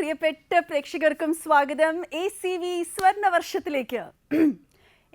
പ്രിയപ്പെട്ട പ്രേക്ഷകർക്കും സ്വാഗതം ACV സ്വർണ്ണ വർഷത്തിലേക്ക്.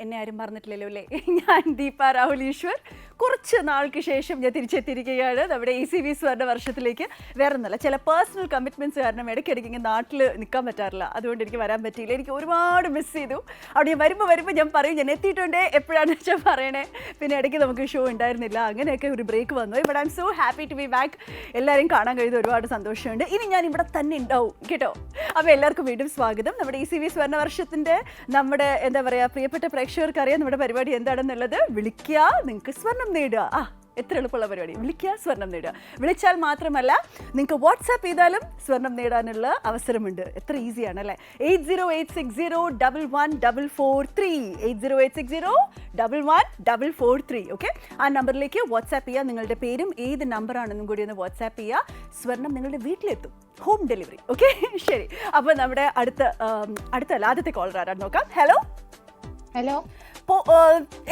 എന്നെ ആരും പറഞ്ഞിട്ടില്ലല്ലോ അല്ലേ? ഞാൻ ദീപ രാഹുൽ ഈശ്വർ. കുറച്ച് നാൾക്ക് ശേഷം ഞാൻ തിരിച്ചെത്തിയിരിക്കുകയാണ് നമ്മുടെ ACV സ്വർണ്ണ വർഷത്തിലേക്ക്. വേറെ ഒന്നുമല്ല, ചില പേഴ്സണൽ കമ്മിറ്റ്മെൻറ്റ്സ് കാരണം ഇടയ്ക്കിടയ്ക്ക് ഇങ്ങനെ നാട്ടിൽ നിൽക്കാൻ പറ്റാറില്ല. അതുകൊണ്ട് എനിക്ക് വരാൻ പറ്റിയില്ല. എനിക്ക് ഒരുപാട് മിസ് ചെയ്തു. അവിടെ ഞാൻ വരുമ്പോൾ ഞാൻ പറയും ഞാൻ എത്തിയിട്ടുണ്ട്, എപ്പോഴാണെന്ന് വെച്ചാൽ പറയണേ. പിന്നെ ഇടയ്ക്ക് നമുക്ക് ഷോ ഉണ്ടായിരുന്നില്ല, അങ്ങനെയൊക്കെ ഒരു ബ്രേക്ക് വന്നു. But I'm so happy to be back. എല്ലാവരെയും കാണാൻ കഴിയുന്ന ഒരുപാട് സന്തോഷമുണ്ട്. ഇനി ഞാൻ ഇവിടെ തന്നെ ഉണ്ടാവും കേട്ടോ. അപ്പോൾ എല്ലാവർക്കും വീണ്ടും സ്വാഗതം. നമ്മുടെ ACV സ്വർണ്ണ വർഷത്തിൻ്റെ നമ്മുടെ എന്താ പറയുക, പ്രിയപ്പെട്ട പ്രേക്ഷകർക്ക് അറിയാം നമ്മുടെ പരിപാടി എന്താണെന്നുള്ളത്. വിളിക്കുക, നിങ്ങൾക്ക് സ്വർണ്ണം നേടുക. എത്ര എളുപ്പമുള്ള പരിപാടി. വിളിക്കുക, സ്വർണം നേടുക. വിളിച്ചാൽ മാത്രമല്ല, നിങ്ങൾക്ക് വാട്സാപ്പ് ചെയ്താലും സ്വർണം നേടാനുള്ള അവസരമുണ്ട്. എത്ര ഈസിയാണ് അല്ലേ? 8086011443 8086011443. ഓക്കെ, ആ നമ്പറിലേക്ക് വാട്സാപ്പ് ചെയ്യുക. നിങ്ങളുടെ പേരും ഏത് നമ്പറാണെന്നും കൂടി ഒന്ന് വാട്സാപ്പ് ചെയ്യുക. സ്വർണം നിങ്ങളുടെ വീട്ടിലെത്തും, ഹോം ഡെലിവറി. ഓക്കെ, ശരി. അപ്പോൾ നമ്മുടെ ആദ്യത്തെ കോളർ ആരാണ് നോക്കാം. ഹലോ ഹലോ,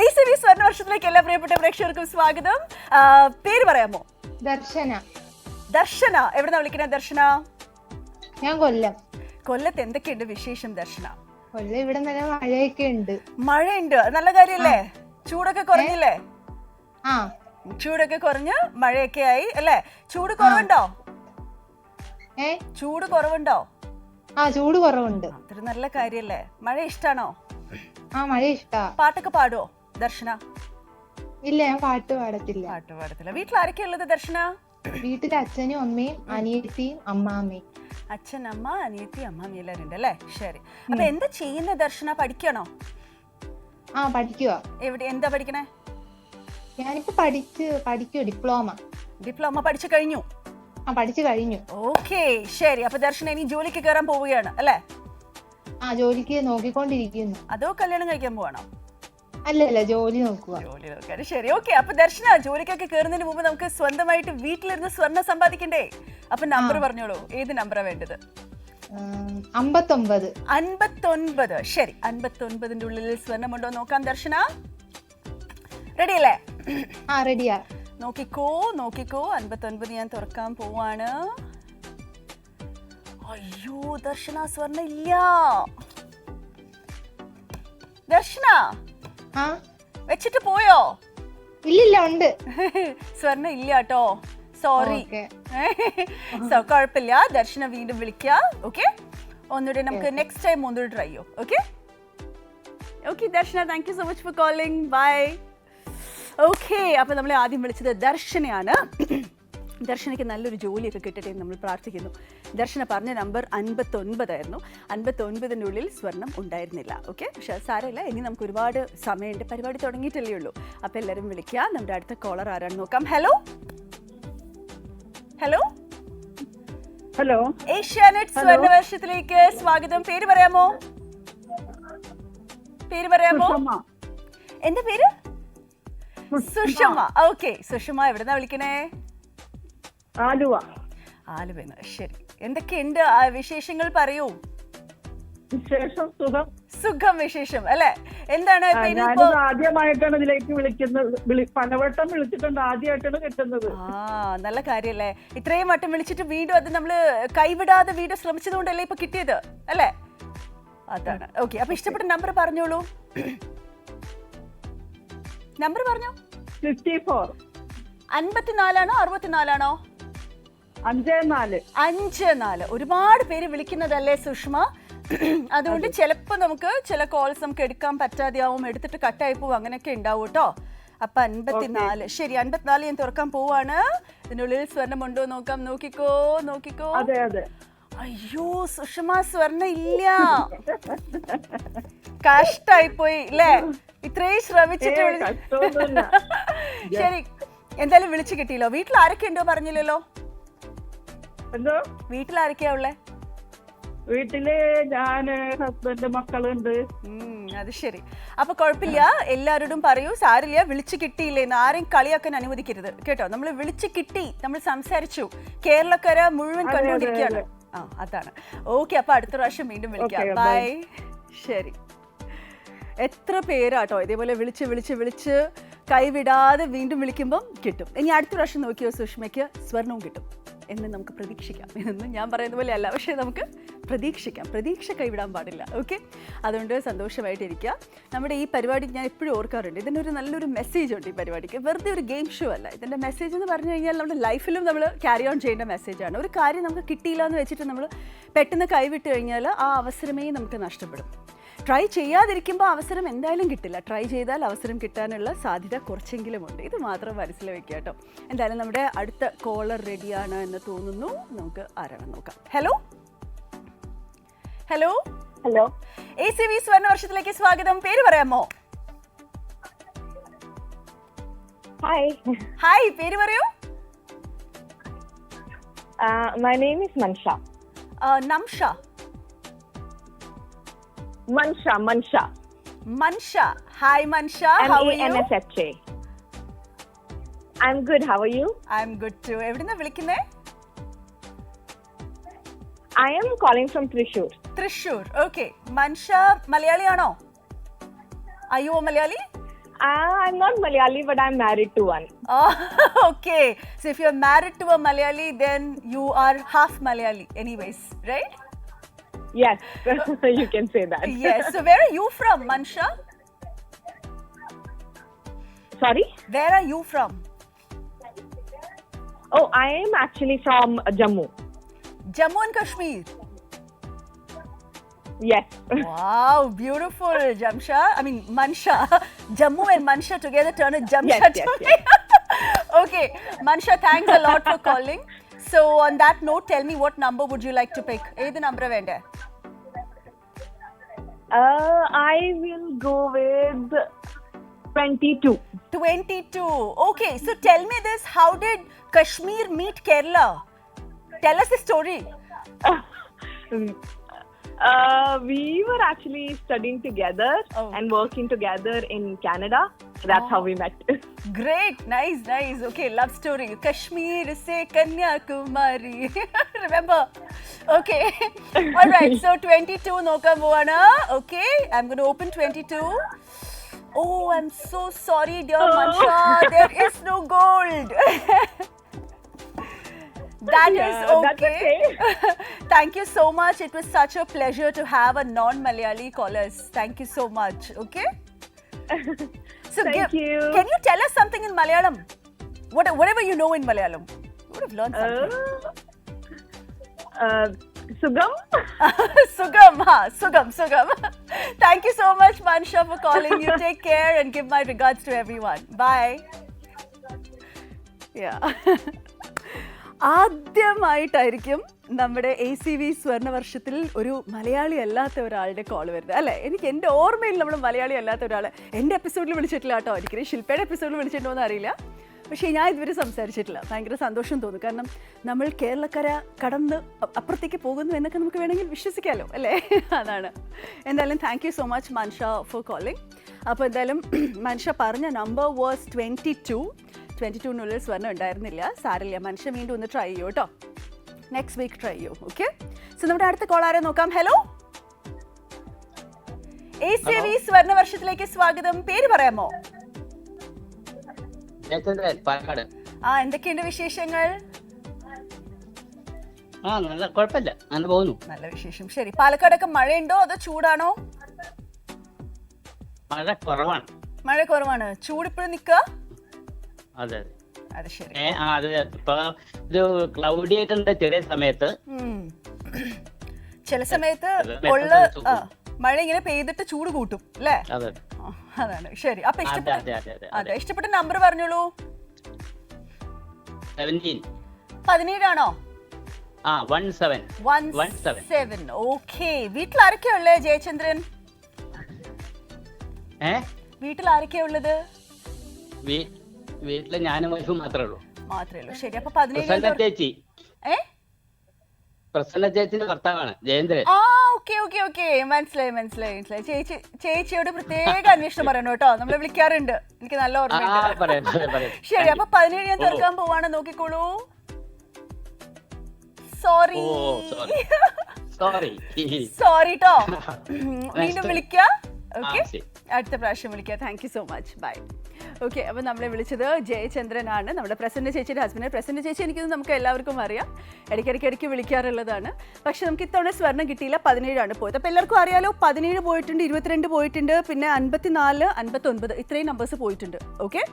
ACV സ്വർണ്ണ വർഷത്തിലേക്ക് എല്ലാ പ്രിയപ്പെട്ട പ്രേക്ഷകർക്കും സ്വാഗതം. പേര് പറയാമോ? ദർശന. ദർശന, എവിടെന്നാ വിളിക്കണേ ദർശന? ഞാൻ കൊല്ലം. കൊല്ലത്ത് എന്തൊക്കെയുണ്ട് വിശേഷം ദർശന? കൊല്ലം ഇവിടെ നല്ല മഴയൊക്കെ ഉണ്ട്. മഴയുണ്ട്, നല്ല കാര്യല്ലേ? ചൂടൊക്കെ കുറഞ്ഞില്ലേ? ആ, ചൂടൊക്കെ കുറഞ്ഞ് മഴയൊക്കെ ആയി അല്ലേ? ചൂട് കുറവുണ്ടോ? ചൂട് കുറവുണ്ടോ? ആ, ചൂട് കുറവുണ്ട്. അതൊരു നല്ല കാര്യല്ലേ? മഴ ഇഷ്ടാണോ? ആ, മഴ ഇഷ്ടാ. പാട്ടൊക്കെ പാടുവോ ദർശന? ഇല്ല, ഞാൻ പാട്ട് പാടത്തില്ല. പാട്ട് പാടത്തില്ല. വീട്ടിൽ ആരൊക്കെയാ ഉള്ളത് ദർശന? വീട്ടിൽ അച്ഛനും അമ്മയും അനിയത്തിയും അമ്മാമ്മയും. അച്ഛൻ, അമ്മ, അനിയത്തി, അമ്മാമ്മ എല്ലാവരും ഉണ്ട് അല്ലേ? ശരി. അപ്പൊ എന്താ ചെയ്യുന്ന ദർശന? പഠിക്കണോ? ആ, പഠിക്കുക. എവിടെ, എന്താ പഠിക്കണേ? ഞാനിപ്പോ പഠിക്കുക. ഡിപ്ലോമ പഠിച്ചു കഴിഞ്ഞു? ആ, പഠിച്ചു കഴിഞ്ഞു. ഓക്കെ, ശരി. അപ്പൊ ദർശന ഇനി ജോലിക്ക് കയറാൻ പോവുകയാണ് അല്ലേ? ആ, ജോലിക്ക് നോക്കിക്കൊണ്ടിരിക്കുന്നു. അതോ കല്യാണം കഴിക്കാൻ പോവാണോ? അല്ലല്ല, ജോലി നോക്കുക. ജോലി നോക്കാൻ. ശരി, ഓക്കെ. അപ്പൊ ദർശന, ജോലിക്കൊക്കെ കയറുന്നതിന് മുമ്പ് നമുക്ക് സ്വന്തമായിട്ട് വീട്ടിലിരുന്ന് സ്വർണ്ണം സമ്പാദിക്കണ്ടേ? അപ്പൊ നമ്പർ പറഞ്ഞോളൂ, ഏത് നമ്പറാ വേണ്ടത്? 59. 59. ശരി, 59ന്റെ ഉള്ളിൽ സ്വർണ്ണമുണ്ടോ നോക്കാം ദർശന. റെഡി അല്ലേ? ആ, റെഡിയാ. നോക്കിക്കോ. 59 ഞാൻ തുറക്കാൻ പോവാണ്. അയ്യോ ദർശന, സ്വർണ്ണം ഇല്ല. ദർശന, ആ, വെച്ചിട്ട് പോയോ? ഇല്ലില്ല, ഉണ്ട്. സ്വർണ്ണം ഇല്ല കേട്ടോ, സോറി. കുഴപ്പമില്ല, ദർശന വീണ്ടും വിളിക്കുക. ഓക്കെ, ഒന്നുകൂടെ നമുക്ക് നെക്സ്റ്റ് ടൈം ഒന്നുകൂടെ ട്രൈ ചെയ്യോ. Okay okay Darshana, thank you so much for calling. Bye. Okay, അപ്പോൾ നമ്മൾ ആദ്യം വിളിച്ചത് ദർശനയാണ്. ദർശനയ്ക്ക് നല്ലൊരു ജോലിയൊക്കെ കിട്ടട്ടെ എന്ന് നമ്മൾ പ്രാർത്ഥിക്കുന്നു. ദർശന പറഞ്ഞ നമ്പർ 59 ആയിരുന്നു. 59ന്റെ ഉള്ളിൽ സ്വർണം ഉണ്ടായിരുന്നില്ല. ഓക്കെ, പക്ഷേ സാരമില്ല, ഇനി നമുക്ക് ഒരുപാട് സമയമുണ്ട്. പരിപാടി തുടങ്ങിയിട്ടല്ലേ ഉള്ളൂ. അപ്പോൾ എല്ലാവരും വിളിക്കുക. നമ്മുടെ അടുത്ത കോളർ ആരാണ് നോക്കാം. ഹലോ ഹലോ ഹലോ, ഏഷ്യാനെറ്റ് സ്വർണ്ണ വർഷത്തിലേക്ക് സ്വാഗതം. പേര് പറയാമോ? എന്താ പേര്? സുഷമ. ഓക്കെ, സുഷമ എവിടെന്നാ വിളിക്കണേ? ആലുവന്ന്. ശരി, എന്തൊക്കെയുണ്ട് വിശേഷങ്ങൾ? പറയൂ. വിശേഷം സുഖം. വിശേഷം അല്ലെ? എന്താണ് ആദ്യമായിട്ടാണ് ഇതിലേക്ക് വിളിക്കുന്നത്. പലവട്ടം വിളിച്ചിട്ടുണ്ട്, ആദ്യമായിട്ടാണ് കിട്ടുന്നത്. നല്ല കാര്യല്ലേ? ഇത്രയും വട്ടം വിളിച്ചിട്ട് വീണ്ടും അത് നമ്മള് കൈവിടാതെ വീണ്ടും ശ്രമിച്ചത് കൊണ്ടല്ലേ ഇപ്പൊ കിട്ടിയത് അല്ലേ? അതാണ്. ഓക്കെ, അപ്പൊ ഇഷ്ടപ്പെട്ട നമ്പർ പറഞ്ഞോളൂ. നമ്പർ പറഞ്ഞോ. 54. 54 ആണോ 64 ആണോ? 54. ഒരുപാട് പേര് വിളിക്കുന്നതല്ലേ സുഷ്മ? അതുകൊണ്ട് ചിലപ്പോൾ നമുക്ക് ചില കോൾസ് നമുക്ക് എടുക്കാൻ പറ്റാതെയാവും, എടുത്തിട്ട് കട്ടായി പോവും, അങ്ങനെയൊക്കെ ഉണ്ടാവും കേട്ടോ. അപ്പൊ 54. ശരി, 54 ഞാൻ തുറക്കാൻ പോവാണ്. ഇതിനുള്ളിൽ സ്വർണം ഉണ്ടോ നോക്കാം. നോക്കിക്കോ. അയ്യോ സുഷമ, സ്വർണം ഇല്ല. കഷ്ടായി പോയി അല്ലേ? ഇത്രയും ശ്രമിച്ചിട്ട്. ശരി, എന്തായാലും വിളിച്ചു കിട്ടിയല്ലോ. വീട്ടിൽ ആരൊക്കെ ഉണ്ടോ പറഞ്ഞില്ലല്ലോ? വീട്ടിൽ ആരൊക്കെയാ ഉള്ളേ? വീട്ടില് ഞാന്, ഹസ്ബൻഡ്, മക്കളുണ്ട്. അത് ശരി. അപ്പൊ കുഴപ്പമില്ല, എല്ലാവരോടും പറയൂ, സാരില്ല വിളിച്ചു കിട്ടിയില്ലേന്ന്. ആരെയും കളിയാക്കാൻ അനുവദിക്കരുത് കേട്ടോ. നമ്മൾ വിളിച്ചു കിട്ടി, നമ്മൾ സംസാരിച്ചു, കേരളക്കര മുഴുവൻ കണ്ടുകൊണ്ടിരിക്കുകയാണ്. അതാണ്. ഓക്കെ, അപ്പൊ അടുത്ത പ്രാവശ്യം വീണ്ടും വിളിക്കാം. ബൈ. ശരി. എത്ര പേരാട്ടോ ഇതേപോലെ വിളിച്ച് കൈവിടാതെ വീണ്ടും വിളിക്കുമ്പം കിട്ടും. ഇനി അടുത്ത പ്രാവശ്യം നോക്കിയോ സുഷ്മയ്ക്ക് സ്വർണവും കിട്ടും എന്ന് നമുക്ക് പ്രതീക്ഷിക്കാം. എന്നൊന്നും ഞാൻ പറയുന്ന പോലെ അല്ല, പക്ഷേ നമുക്ക് പ്രതീക്ഷിക്കാം. പ്രതീക്ഷ കൈവിടാൻ പാടില്ല. ഓക്കെ, അതുകൊണ്ട് സന്തോഷമായിട്ടിരിക്കുക. നമ്മുടെ ഈ പരിപാടി ഞാൻ എപ്പോഴും ഓർക്കാറുണ്ട്, ഇതിനൊരു നല്ലൊരു മെസ്സേജ് ഉണ്ട്. ഈ പരിപാടിക്ക് വെറുതെ ഒരു ഗെയിം ഷോ അല്ല. ഇതിൻ്റെ മെസ്സേജ് എന്ന് പറഞ്ഞു കഴിഞ്ഞാൽ നമ്മുടെ ലൈഫിലും നമ്മൾ ക്യാരി ഓൺ ചെയ്യേണ്ട മെസ്സേജാണ്. ഒരു കാര്യം നമുക്ക് കിട്ടിയില്ല എന്ന് വെച്ചിട്ട് നമ്മൾ പെട്ടെന്ന് കൈവിട്ട് കഴിഞ്ഞാൽ ആ അവസരമേ നമുക്ക് നഷ്ടപ്പെടും. ട്രൈ ചെയ്യാതിരിക്കുമ്പോൾ അവസരം എന്തായാലും കിട്ടില്ല. ട്രൈ ചെയ്താൽ അവസരം കിട്ടാനുള്ള സാധ്യത കുറച്ചെങ്കിലും ഉണ്ട്. ഇത് മാത്രം മനസ്സിൽ വെക്കുക കേട്ടോ. എന്തായാലും നമ്മുടെ അടുത്ത കോളർ റെഡിയാണ് എന്ന് തോന്നുന്നു. നമുക്ക് ആരാണെന്ന് നോക്കാം. ഹലോ ഹലോ ഹലോ, ACV സ്വർണ്ണ വർഷത്തിലേക്ക് സ്വാഗതം. പേര് പറയാമോ? ഹായ്. ഹായ്, പേര് പറയൂ. My name is Mansha. Mansha. Mansha. Mansha. Hi Mansha, how are you? MANSHA. I'm good. How are you? I'm good too. എവിടുന്നാ വിളിക്കുന്നേ? I am calling from Thrissur. Thrissur. Okay, Mansha മലയാളിയാണോ? Are you a Malayali? I'm not Malayali, but I'm married to one. Okay, so if you're married to a Malayali, then you are half Malayali anyways, right? Yes, you can say that. Yes. So where are you from, Mansha? Sorry? Where are you from? Oh, I am actually from Jammu. Jammu and Kashmir. Yes. Wow, beautiful, Jamsha. I mean, Mansha. Jammu and Mansha together turn a Jamsha Yes, to yes, me. Okay, Mansha, thanks a lot for calling. So on that note, tell me what number would you like to pick? Either number vende. I will go with 22. 22. Okay, so tell me this, how did Kashmir meet Kerala? Tell us the story. We were actually studying together and working together in Canada. That's how we met. Great, nice. Okay, love story. Kashmir se Kanyakumari. Remember? Okay. All right, so 22 noka moana. Okay, I'm going to open 22. Oh, I'm so sorry, dear Mansha. There is no gold. That is that's okay. Thank you so much. It was such a pleasure to have a non-Malayali callers. Thank you so much. Okay. So Thank you. Can you tell us something in Malayalam? Whatever you know in Malayalam. You would have learned something. Sugam? Sugam. Thank you so much, Mansha, for calling. You take care and give my regards to everyone. Bye. Yeah. ആദ്യമായിട്ടായിരിക്കും നമ്മുടെ ACV സ്വർണ്ണ വർഷത്തിൽ ഒരു മലയാളി അല്ലാത്ത ഒരാളുടെ call വരുന്നത് അല്ലേ? എനിക്ക് എൻ്റെ ഓർമ്മയിൽ നമ്മൾ മലയാളി അല്ലാത്ത ഒരാൾ എൻ്റെ എപ്പിസോഡിൽ വിളിച്ചിട്ടില്ല കേട്ടോ. ഒരിക്കലും ശില്പയുടെ എപ്പിസോഡിൽ വിളിച്ചിട്ടുണ്ടോ എന്ന് അറിയില്ല, പക്ഷേ ഞാൻ ഇതുവരെ സംസാരിച്ചിട്ടില്ല. ഭയങ്കര സന്തോഷം തോന്നും, കാരണം നമ്മൾ കേരളക്കര കടന്ന് അപ്പുറത്തേക്ക് പോകുന്നു എന്നൊക്കെ നമുക്ക് വേണമെങ്കിൽ വിശ്വസിക്കാമല്ലോ അല്ലേ? അതാണ്. എന്തായാലും thank you so much Mansha for calling. അപ്പോൾ എന്തായാലും മൻഷ പറഞ്ഞ നമ്പർ വാസ് 22. 22-നുള്ളിൽ സ്വർണ്ണം ഉണ്ടായിരുന്നില്ല. സാരില്ല, മനുഷ്യ വീണ്ടും ഒന്ന് ട്രൈ ചെയ്യൂ കേട്ടോ. നെക്സ്റ്റ് വീക്ക് ട്രൈ ചെയ്യൂ. ഓക്കെ, സോ നമ്മുടെ അടുത്ത കോൾ ആരെ നോക്കാം. ഹലോ, ACV സ്വർണ്ണ വർഷത്തിലേക്ക് സ്വാഗതം. പേര് പറയാമോ? എന്തൊക്കെയുണ്ട് വിശേഷങ്ങൾ? നല്ല കുഴപ്പമില്ല, അങ്ങനെ പോകുന്നു. നല്ല വിശേഷം. ശരി, പാലക്കാടൊക്കെ മഴയുണ്ടോ അതോ ചൂടാണോ? മഴ കുറവാണ്. മഴ കുറവാണ്. ചൂട് ഇപ്പോഴും നിൽക്കുക? അതെ. അത് ശരി. അത് ഇപ്പൊ ഒരു ക്ലൗഡി ആയിട്ടുണ്ട് ചെറിയ സമയത്ത്. ചില സമയത്ത് ഉള്ള മഴ ഇങ്ങനെ പെയ്തിട്ട് ചൂട് കൂട്ടും അല്ലേ? അതാണ്. ശരി, അപ്പൊ ഇഷ്ടപ്പെട്ട നമ്പർ പറഞ്ഞോളൂ. 17 ആണോ? 17. ഓക്കെ. വീട്ടിൽ ആരൊക്കെയാ ഉള്ളത് ജയചന്ദ്രൻ? വീട്ടിൽ ആരൊക്കെയാ ഉള്ളത്? വീട്ടില് ഞാനും വൈഫും മാത്രമേ ഉള്ളൂ. ശരി, അപ്പൊ 17 ചേച്ചി, പ്രസന്ന ചേച്ചിന്റെ ഭർത്താവാണ് ജയേന്ദ്രൻ. ഓക്കെ, മനസ്സിലായി. ചേച്ചിയോട് പ്രത്യേക അന്വേഷണം പറയണം കേട്ടോ, നമ്മളെ വിളിക്കാറുണ്ട്, എനിക്ക് നല്ല ഓർമ്മ. ശരി, അപ്പൊ 17 ഞാൻ തീർക്കാൻ പോവാണ്, നോക്കിക്കോളൂ. സോറി ട്ടോ. വീണ്ടും വിളിക്കാം. ഓക്കെ, അടുത്ത പ്രാവശ്യം വിളിക്കാം. Thank you so much. Bye. Okay, അപ്പോൾ നമ്മളെ വിളിച്ചത് ജയചന്ദ്രനാണ്, നമ്മുടെ പ്രസന്ന ചേച്ചിയുടെ ഹസ്ബൻഡ്. പ്രസന്ന ചേച്ചി എനിക്കൊന്ന് നമുക്ക് എല്ലാവർക്കും അറിയാം, ഇടയ്ക്കിടയ്ക്ക് വിളിക്കാറുള്ളതാണ്. പക്ഷെ നമുക്ക് ഇത്തവണ സ്വർണ്ണം കിട്ടിയില്ല, 17 പോയത്. അപ്പോൾ എല്ലാവർക്കും അറിയാലോ, 17 പോയിട്ടുണ്ട്, 22 പോയിട്ടുണ്ട്, പിന്നെ 54, 59 ഇത്രയും നമ്പേഴ്സ് പോയിട്ടുണ്ട്. ഓക്കെ,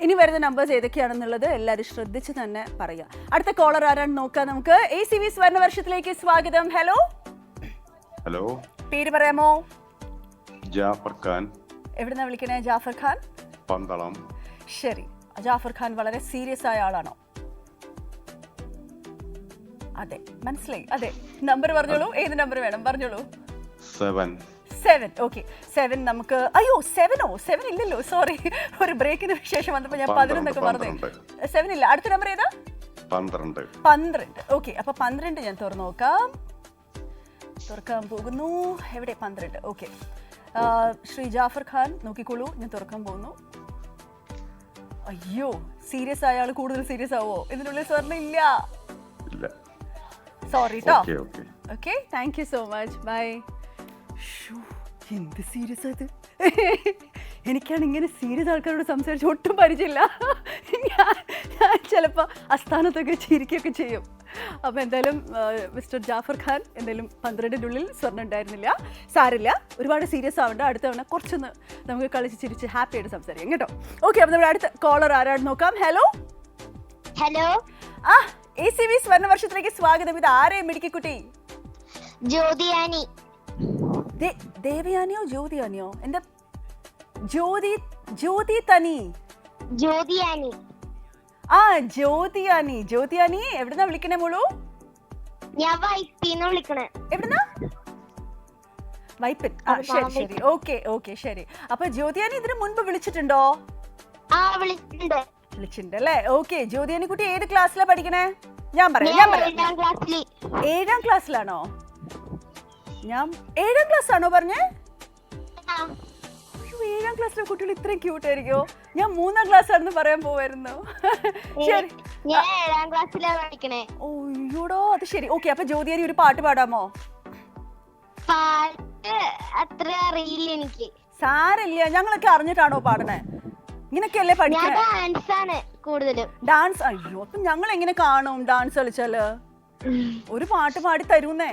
ഇനി വരുന്ന നമ്പേഴ്സ് ഏതൊക്കെയാണെന്നുള്ളത് എല്ലാവരും ശ്രദ്ധിച്ച് തന്നെ പറയുക. അടുത്ത കോളർ ആരാണ് നോക്കാം നമുക്ക്. ACV സ്വർണ്ണ വർഷത്തിലേക്ക് സ്വാഗതം. ഹലോ, ഹലോ, പേര് പറയാമോ? ജാഫർ ഖാൻ. എവിടുന്നാ വിളിക്കണേ? ജാഫർ ഖാൻ, പന്തളം. ശരി, ജാഫർ ഖാൻ വളരെ സീരിയസ് ആയ ആളാണോ? അതെ, മനസ്സിലായി. അതെ, നമ്പർ പറഞ്ഞോളൂ. ഏത് നമ്പർ വേണം പറഞ്ഞോളൂ. 7. ഓക്കെ, 7 നമുക്ക്. അയ്യോ, 7 ഇല്ലല്ലോ, സോറി. ഒരു ബ്രേക്കിന് ശേഷം വന്നപ്പോൾ ഞാൻ 11 പറഞ്ഞു. 7 ഇല്ല. അടുത്ത നമ്പർ ഏതാ? 12. ഓക്കെ, അപ്പൊ 12 ഞാൻ തുറന്നു നോക്കാം. തുറക്കാൻ പോകുന്നു. എവിടെ? 12. ഓക്കെ, ശ്രീ ജാഫർ ഖാൻ നോക്കിക്കോളൂ, ഞാൻ തുറക്കാൻ പോകുന്നു. അയ്യോ, സീരിയസ് ആയ ആള് കൂടുതൽ സീരിയസ് ആവോ? ഇതിനുള്ളിൽ സ്വർണ്ണം ഇല്ല. സോറി കേട്ടോ. Okay, thank you so much, bye. എന്ത് സീരിയസ് അത്! എനിക്കാണ് ഇങ്ങനെ സീരിയസ് ആൾക്കാരോട് സംസാരിച്ച് ഒട്ടും പരിചയമില്ല. ഞാൻ ചിലപ്പോൾ അസ്ഥാനത്തൊക്കെ ചിരിക്കുകയൊക്കെ ചെയ്യും. അപ്പോൾ എന്തായാലും മിസ്റ്റർ ജാഫർ ഖാൻ എന്തായാലും 12-നുള്ളിൽ സ്വർണ്ണം ഉണ്ടായിരുന്നില്ല. സാരില്ല, ഒരുപാട് സീരിയസ് ആവേണ്ട. അടുത്ത തവണ കുറച്ചൊന്ന് നമുക്ക് കളിച്ച് ചിരിച്ച് ഹാപ്പി ആയിട്ട് സംസാരിക്കാം കേട്ടോ. ഓക്കെ, അപ്പോൾ നമ്മുടെ അടുത്ത കോളർ ആരാണ് നോക്കാം. ഹലോ, ACV സ്വർണ്ണ വർഷത്തിലേക്ക് സ്വാഗതം. ഇത് ആരെയും മിടുക്കിക്കുട്ടി? ജ്യോതിയാനി. ദേവയാനിയോ ജ്യോതിയാനിയോ? എന്താ? ജ്യോതി തനി. ജ്യോതിയാനി. ജ്യോതിയാനി എവിടുന്നാ വിളിക്കണേ മോളൂ? ഞാൻ വൈപ്പിന്ന് വിളിക്കണേ. എവിടുന്നാ? വൈപ്പിൻ. ശരി. ഓക്കെ, ശരി. അപ്പൊ ജ്യോതിയാനി ഇതിനു മുൻപ് വിളിച്ചിട്ടുണ്ടോ? വിളിച്ചിട്ടുണ്ട് അല്ലേ? ഓക്കെ, ജ്യോതിയാനി കുട്ടി ഏത് ക്ലാസ്സിലാ പഠിക്കണേ? ഞാൻ പറയാം. 7ാം ക്ലാസ്സിലാണോ? ഞാൻ 7ാം ക്ലാസ് ആണോ പറഞ്ഞേ? 7ാം ക്ലാസ്സിലെ കുട്ടികൾ ഇത്രയും ക്യൂട്ട് ആയിരിക്കോ? ഞാൻ 3ാം ക്ലാസ് ആണെന്ന് പറയാൻ പോവായിരുന്നു. ശരി, ഞാൻ 7ാം ക്ലാസ്സിലാണ് പഠിക്കണേ. ഓയ്യോടോ, അത് ശരി. ഓക്കെ, അപ്പൊ ജ്യോതിയാനി ഒരു പാട്ട് പാടാമോ? പാട്ട് അത്ര അറിയില്ല എനിക്ക്. സാരല്ല, ഞങ്ങളൊക്കെ അറിഞ്ഞിട്ടാണോ പാടണേ? ഇങ്ങനൊക്കെയല്ലേ പഠിക്കണേ? ഡാൻസ് ആണ് കൂടുതലും. ഡാൻസ്? അയ്യോ, അപ്പൊ ഞങ്ങൾ എങ്ങനെ കാണും ഡാൻസ് കളിച്ചാല്? ഒരു പാട്ട് പാടി തരൂന്നേ.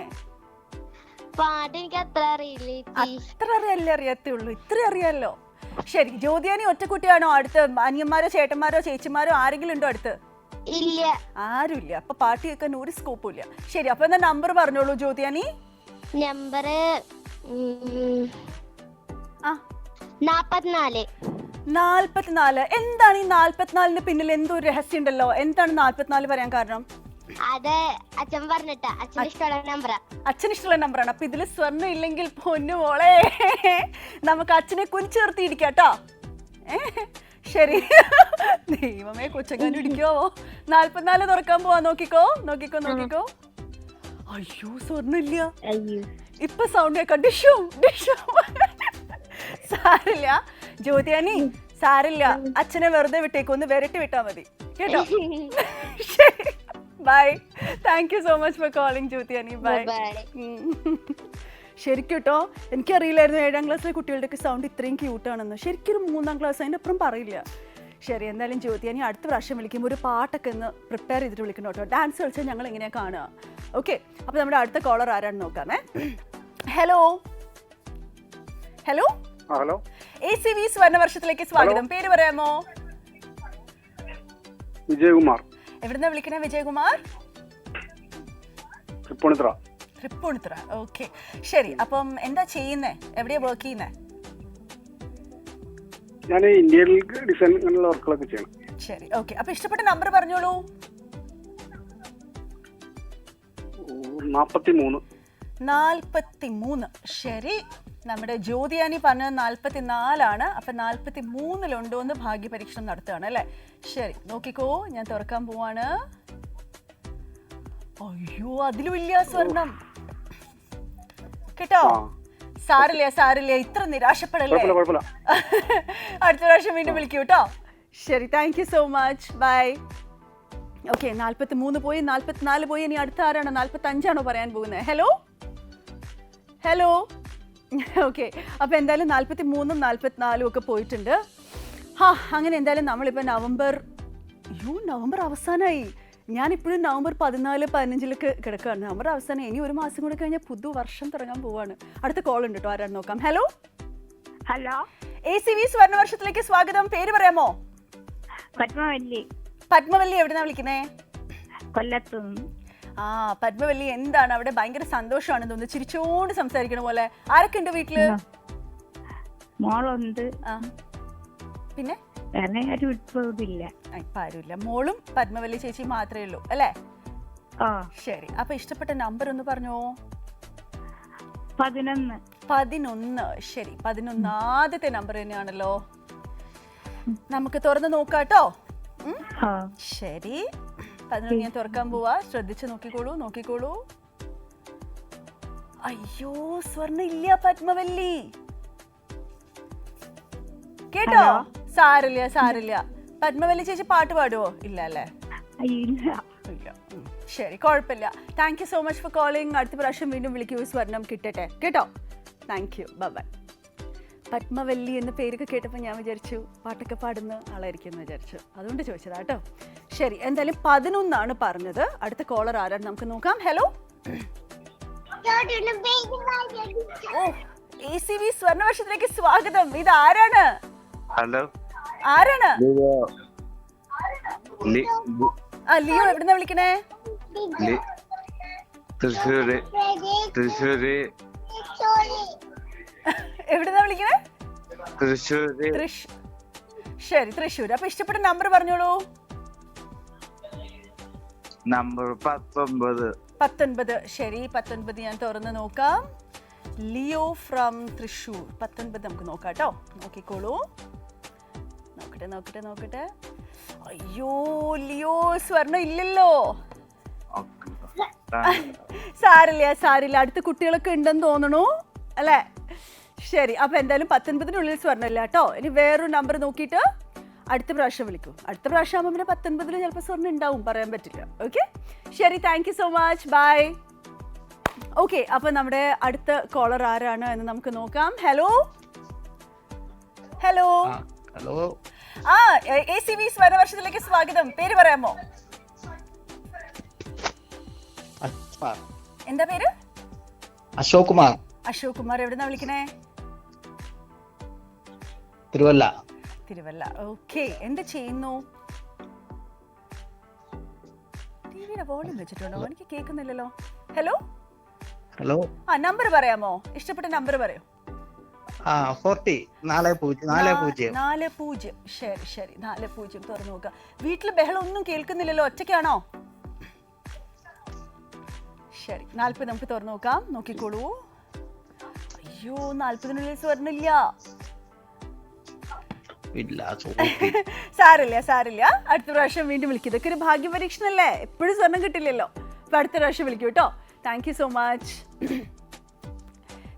പാട്ട് എനിക്ക് അത്ര അറിയില്ല. അത്ര അറിയത്തുള്ളൂ, ഇത്ര അറിയാലോ. ശരി, ജ്യോതിയാനി ഒറ്റക്കുട്ടിയാണോ? അടുത്ത് അനിയന്മാരോ ചേട്ടന്മാരോ ചേച്ചിമാരോ ആരെങ്കിലും ഉണ്ടോ അടുത്ത്? ഇല്ല, ആരുമില്ല. അപ്പൊ പാട്ട് കേൾക്കാൻ ഒരു സ്കോപ്പും ഇല്ല. ശരി, അപ്പൊ എന്താ നമ്പർ പറഞ്ഞോളൂ ജ്യോതിയാനി. നമ്പർ 44. എന്താണ് ഈ 44-ന് പിന്നിൽ എന്തോ രഹസ്യം ഉണ്ടല്ലോ? എന്താണ് 44 പറയാൻ കാരണം? അത് അച്ഛൻ പറഞ്ഞിട്ടാ. അച്ഛൻ ഇഷ്ടമുള്ള നമ്പറാ. അച്ഛൻ ഇഷ്ടമുള്ള നമ്പറാണ്. അപ്പൊ ഇതില് സ്വർണ്ണം ഇല്ലെങ്കിൽ പൊന്നു മോളെ, നമുക്ക് അച്ഛനെ കുനിച്ചേർത്തി ഇടിക്കാട്ടോ. ശരി, ദൈവമേ, കൊച്ചങ്ങാനും ഇടിക്കോ? 44 തുറക്കാൻ പോവാ. നോക്കിക്കോ. അയ്യോ, സ്വർണ്ണം ഇല്ല. ഇപ്പൊ സൗണ്ട് കേൾക്കാം. ഡിഷും. സാരില്ല ജ്യോതിയാനി, സാരില്ല. അച്ഛനെ വെറുതെ വിട്ടേക്ക്, ഒന്ന് വിരട്ടി വിട്ടാ മതി കേട്ടോ. ശരി, bye. Thank you so much for calling ജ്യോതിയാനി. ബൈ. ശരിക്കും കേട്ടോ, എനിക്കറിയില്ലായിരുന്നു 7ാം ക്ലാസ്സിലെ കുട്ടികളുടെയൊക്കെ സൗണ്ട് ഇത്രയും ക്യൂട്ടാണെന്ന്. ശരിക്കും ഒരു 3ാം ക്ലാസ്, അതിൻ്റെ അപ്പുറം പറയില്ല. ശരി, എന്തായാലും ജ്യോതിയാനി അടുത്ത പ്രാവശ്യം വിളിക്കുമ്പോൾ ഒരു പാട്ടൊക്കെ ഒന്ന് പ്രിപ്പയർ ചെയ്തിട്ട് വിളിക്കണം കേട്ടോ. ഡാൻസ് കളിച്ചാൽ ഞങ്ങൾ എങ്ങനെയാണ് കാണുക? ഓക്കെ, അപ്പോൾ നമ്മുടെ അടുത്ത കോളർ ആരാണെന്ന് നോക്കാമേ. ഹലോ, ACV സ്വർണ്ണ വർഷത്തിലേക്ക് സ്വാഗതം. പേര് പറയാമോ? വിജയകുമാർ. എവിടുന്നാ വിളിക്കണേ വിജയകുമാർ? തൃപ്പൂണിത്തുറ. ഓക്കെ, ശരി. അപ്പം എന്താ ചെയ്യുന്നേ? എവിടെയാ വർക്ക് ചെയ്യുന്നേ? ഞാൻ ഇന്ത്യയിൽ ഡിസൈൻ വർക്കുകളൊക്കെ ചെയ്യണം. ശരി, ഓക്കെ. അപ്പൊ ഇഷ്ടപ്പെട്ട നമ്പർ പറഞ്ഞോളൂ. 43. ശരി, നമ്മുടെ ജ്യോതിയാനി പറഞ്ഞത് 44 അപ്പൊ 43-ലുണ്ടോ എന്ന് ഭാഗ്യ പരീക്ഷണം നടത്തുകയാണ് അല്ലേ? ശരി, നോക്കിക്കോ, ഞാൻ തുറക്കാൻ പോവാണ്. അയ്യോ, അതിലും ഇല്ല സ്വർണം കേട്ടോ. സാരില്ല, ഇത്ര നിരാശപ്പെടല്ലേ. അടുത്ത പ്രാവശ്യം വീണ്ടും വിളിക്കൂ കേട്ടോ. ശരി, thank you so much, bye. Okay, 43 പോയി, 44 പോയി. ഇനി അടുത്ത ആരാണ്? 45 പറയാൻ പോകുന്നത്. ഹലോ. ഓക്കെ, അപ്പോൾ എന്തായാലും 43-ഉം 44-ഉം ഒക്കെ പോയിട്ടുണ്ട്. അങ്ങനെ എന്തായാലും നമ്മളിപ്പോൾ നവംബർ അവസാനമായി. ഞാനിപ്പോഴും നവംബർ 14-15 കിടക്കുകയാണ്. നവംബർ അവസാനം. ഇനി ഒരു മാസം കൂടെ കഴിഞ്ഞാൽ പുതുവർഷം തുടങ്ങാൻ പോവാണ്. അടുത്ത കോൾ ഉണ്ട് കേട്ടോ, ആരാണ് നോക്കാം. ഹലോ ഹലോ, ACV സ്വർണ്ണവർഷത്തിലേക്ക് സ്വാഗതം. പേര് പറയാമോ? പത്മവല്ലി. പത്മവല്ലി എവിടെന്നാ വിളിക്കുന്നേ? കൊല്ലത്തുനിന്ന്. പത്മവല്ലി, എന്താണ് അവിടെ ഭയങ്കര സന്തോഷമാണെന്ന് തോന്നുന്നു, ചിരിച്ചോണ്ട് സംസാരിക്കണ പോലെ. ആരൊക്കെ ഉണ്ട് വീട്ടില്? മോളുണ്ട്. പിന്നെ വേറെ ആരും ഇപ്പൊ ഇല്ല. ഇപ്പൊ ആരുമില്ല. മോളും പത്മവല്ലി ചേച്ചി മാത്രമേ ഉള്ളൂ അല്ലേ? ശരി. അപ്പൊ ഇഷ്ടപ്പെട്ട നമ്പർ ഒന്ന് പറഞ്ഞോ. 11. ശരി, 11 ആദ്യത്തെ നമ്പർ തന്നെയാണല്ലോ. നമുക്ക് തുറന്ന് നോക്കാട്ടോ. ശരി, 11 ഞാൻ തുറക്കാൻ പോവാ. ശ്രദ്ധിച്ച് നോക്കിക്കോളൂ. അയ്യോ, സ്വർണ്ണ ഇല്ല പത്മവല്ലി. കേട്ടോ? സാരില്ല. പത്മവല്ലി ചേച്ചി പാട്ട് പാടുവോ? ഇല്ല അല്ലേ? ഇല്ല. ശരി, കുഴപ്പമില്ല. Thank you so much for calling. അടുത്ത പ്രാവശ്യം വീണ്ടും വിളിക്കൂ, സ്വർണം കിട്ടട്ടെ കേട്ടോ. Thank you, by. പത്മവല്ലി എന്ന പേരൊക്കെ കേട്ടപ്പോൾ ഞാൻ വിചാരിച്ചു പാട്ടൊക്കെ പാടുന്ന ആളായിരിക്കും എന്ന് വിചാരിച്ചു, അതുകൊണ്ട് ചോദിച്ചതാ കേട്ടോ. ശരി, എന്തായാലും 11 പറഞ്ഞത്. അടുത്ത കോളർ ആരാണ് നമുക്ക് നോക്കാം. ഹലോ. ACV സ്വർണ്ണവർഷത്തിലേക്ക് സ്വാഗതം. ഇത് ആരാണ്? ഹലോ, ആരാണ്? ലിയോ. എവിടുന്നാ വിളിക്കണേ? തൃശ്ശൂര്. എവിടുന്നാ വിളിക്കണേ? തൃശ്ശൂര്. ശരി, തൃശ്ശൂർ. അപ്പൊ ഇഷ്ടപ്പെട്ട നമ്പർ പറഞ്ഞോളൂ. നമ്പർ 19. ശരി, 19 ഞാൻ തുറന്ന് നോക്കാം. Leo from Thrissur. 19 നമുക്ക് നോക്കാം കേട്ടോ. നോക്കിക്കോളൂ. നോക്കട്ടെ. അയ്യോ, ലിയോ സ്വർണ്ണം ഇല്ലല്ലോ. സാരില്ല. അടുത്ത കുട്ടികളൊക്കെ ഉണ്ടെന്ന് തോന്നണു അല്ലേ? ശരി, അപ്പൊ എന്തായാലും 19 സ്വർണ്ണമില്ല കേട്ടോ. ഇനി വേറൊരു നമ്പർ നോക്കിയിട്ട് അടുത്ത പ്രാവശ്യം വിളിക്കും. അടുത്ത പ്രാവശ്യം ആകുമ്പോൾ പിന്നെ 19 ചിലപ്പോൾ സ്വർണ്ണം ഉണ്ടാവും, പറയാൻ പറ്റില്ല. ഓക്കെ, ശരി, thank you so much, bye. Okay, അപ്പൊ നമ്മുടെ അടുത്ത കോളർ ആരാണ് എന്ന് നമുക്ക് നോക്കാം. ഹലോ. ACV സ്വർണ്ണവർഷത്തിലേക്ക് സ്വാഗതം. പേര് പറയാമോ? എന്താ പേര്? അശോക് കുമാർ. എവിടെന്നാ വിളിക്കണേ? തിരുവല്ല. ഓക്കെ, എന്ത് ചെയ്യുന്നു? ടിവിയുടെ വോളിയം വെച്ചിട്ടുണ്ടോ? എനിക്ക് കേൾക്കുന്നില്ലല്ലോ. ഹലോ. നമ്പർ പറയാമോ? ഇഷ്ടപ്പെട്ട നമ്പർ പറയൂ. 40. ശരി, 40 തുറന്നു നോക്കാം. വീട്ടില് ബഹളം ഒന്നും കേൾക്കുന്നില്ലല്ലോ, ഒറ്റയ്ക്കാണോ? ശരി, 40 നമുക്ക് തുറന്നു നോക്കാം. നോക്കിക്കോളൂ. അയ്യോ, 40 സ്വർണ്ണില്ല. സാരില്ല. അടുത്ത പ്രാവശ്യം വീണ്ടും വിളിക്കും. ഇതൊക്കെ ഒരു ഭാഗ്യ പരീക്ഷണല്ലേ, എപ്പോഴും സ്വർണം കിട്ടില്ലല്ലോ. അപ്പൊ അടുത്ത പ്രാവശ്യം വിളിക്കൂ കേട്ടോ. Thank you so much.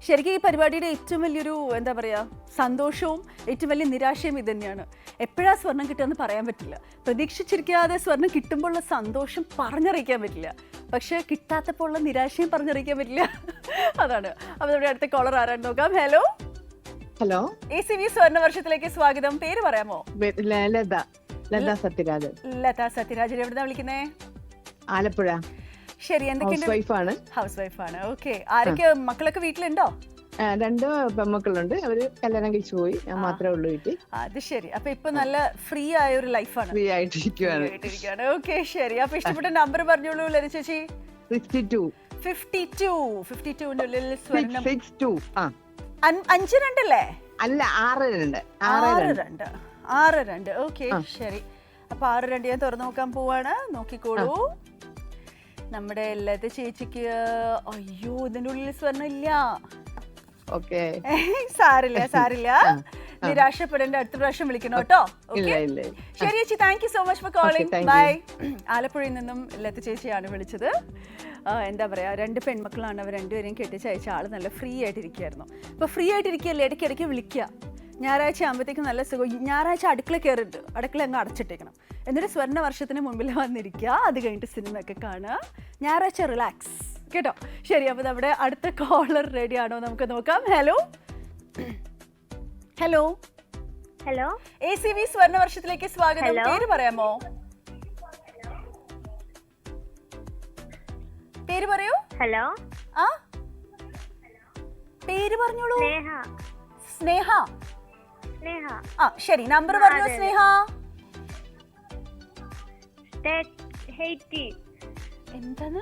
ശരിക്കും ഈ പരിപാടിയുടെ ഏറ്റവും വലിയൊരു എന്താ പറയുക സന്തോഷവും ഏറ്റവും വലിയ നിരാശയും ഇത് തന്നെയാണ്. എപ്പോഴാണ് സ്വർണം കിട്ടുകയെന്ന് പറയാൻ പറ്റില്ല. പ്രതീക്ഷിച്ചിരിക്കാതെ സ്വർണം കിട്ടുമ്പോഴുള്ള സന്തോഷം പറഞ്ഞറിയിക്കാൻ പറ്റില്ല, പക്ഷെ കിട്ടാത്തപ്പോൾ ഉള്ള നിരാശയും പറഞ്ഞറിയിക്കാൻ പറ്റില്ല. അതാണ്. അപ്പോൾ നമ്മുടെ അടുത്ത കോളർ ആരാണ് നോക്കാം. ഹലോ. ACV സ്വർണ്ണവർഷത്തിലേക്ക് സ്വാഗതം. പേര് പറയാമോ? ലത സത്യരാജൻ. എവിടെന്നാ വിളിക്കുന്നേ? ആലപ്പുഴ. ശരി, എന്തൊക്കെയാണ്? ഹൗസ് വൈഫാണ്. ഓക്കെ, ആരൊക്കെ മക്കളൊക്കെ വീട്ടിലുണ്ടോ? 2 പെൺമക്കളുണ്ട്. അവര് കല്യാണം കഴിച്ചു പോയി. ഞാൻ മാത്രമേ ഉള്ളൂ വീട്ടിൽ. അത് ശരി. അപ്പൊ ഇപ്പൊ നല്ല ഫ്രീ ആയ ഒരു ലൈഫാണ്. ഫ്രീ ആയിട്ടിരിക്കുകയാണ്. ഓക്കെ, ശരി. അപ്പൊ ഇഷ്ടപ്പെട്ട നമ്പർ പറഞ്ഞോളൂ ലത ചേച്ചി. 52-നുള്ളിൽ സ്വർണ്ണം. 5-2 അല്ലേ? അല്ല, 6-2. ഓക്കെ, ശരി. അപ്പൊ 6-2 ഞാൻ തുറന്നു നോക്കാൻ പോവാണ്. നോക്കിക്കോളൂ. നമ്മുടെ ലത ചേച്ചിക്ക് അയ്യോ ഇതിന്റെ ഉള്ളിൽ സ്വർണ്ണം ഇല്ല. സാരില്ല. നിരാശപ്പെടേണ്ട, അടുത്ത പ്രാവശ്യം വിളിക്കണം കേട്ടോ. ശരി ചേച്ചി, thank you so much for calling. Bye. ആലപ്പുഴയിൽ നിന്നും ലത ചേച്ചിയാണ് വിളിച്ചത്. എന്താ പറയുക, 2 പെൺമക്കളാണ്. അവർ 2പേരെയും കെട്ടിച്ചയച്ച ആൾ നല്ല ഫ്രീ ആയിട്ടിരിക്കുകയായിരുന്നു. ഇപ്പോൾ ഫ്രീ ആയിട്ടിരിക്കുകയല്ലേ, ഇടയ്ക്കിടയ്ക്ക് വിളിക്കുക. ഞായറാഴ്ച ആകുമ്പോഴത്തേക്കും നല്ല സുഖം. ഞായറാഴ്ച അടുക്കള കയറിയിട്ട് അടുക്കള അങ്ങ് അടച്ചിട്ടേക്കണം. എന്നിട്ട് സ്വർണ്ണ വർഷത്തിന് മുമ്പിൽ വന്നിരിക്കുക. അത് കഴിഞ്ഞിട്ട് സിനിമയൊക്കെ കാണുക. ഞായറാഴ്ച റിലാക്സ് കേട്ടോ. ശരി, അപ്പോൾ നമ്മുടെ അടുത്ത കോളർ റെഡി ആണോ നമുക്ക് നോക്കാം. ഹലോ. ഹലോ ACV സ്വർണ്ണ വർഷത്തിലേക്ക് സ്വാഗതം. Hello. പേര് പറയാമോ? പേര് പറയൂ. ഹലോ ആ പേര് പറഞ്ഞോളൂ. സ്നേഹ സ്നേഹ. സ്നേഹ ആ ശരി, നമ്പർ പറഞ്ഞോ അതെ. സ്നേഹ. എന്താണ്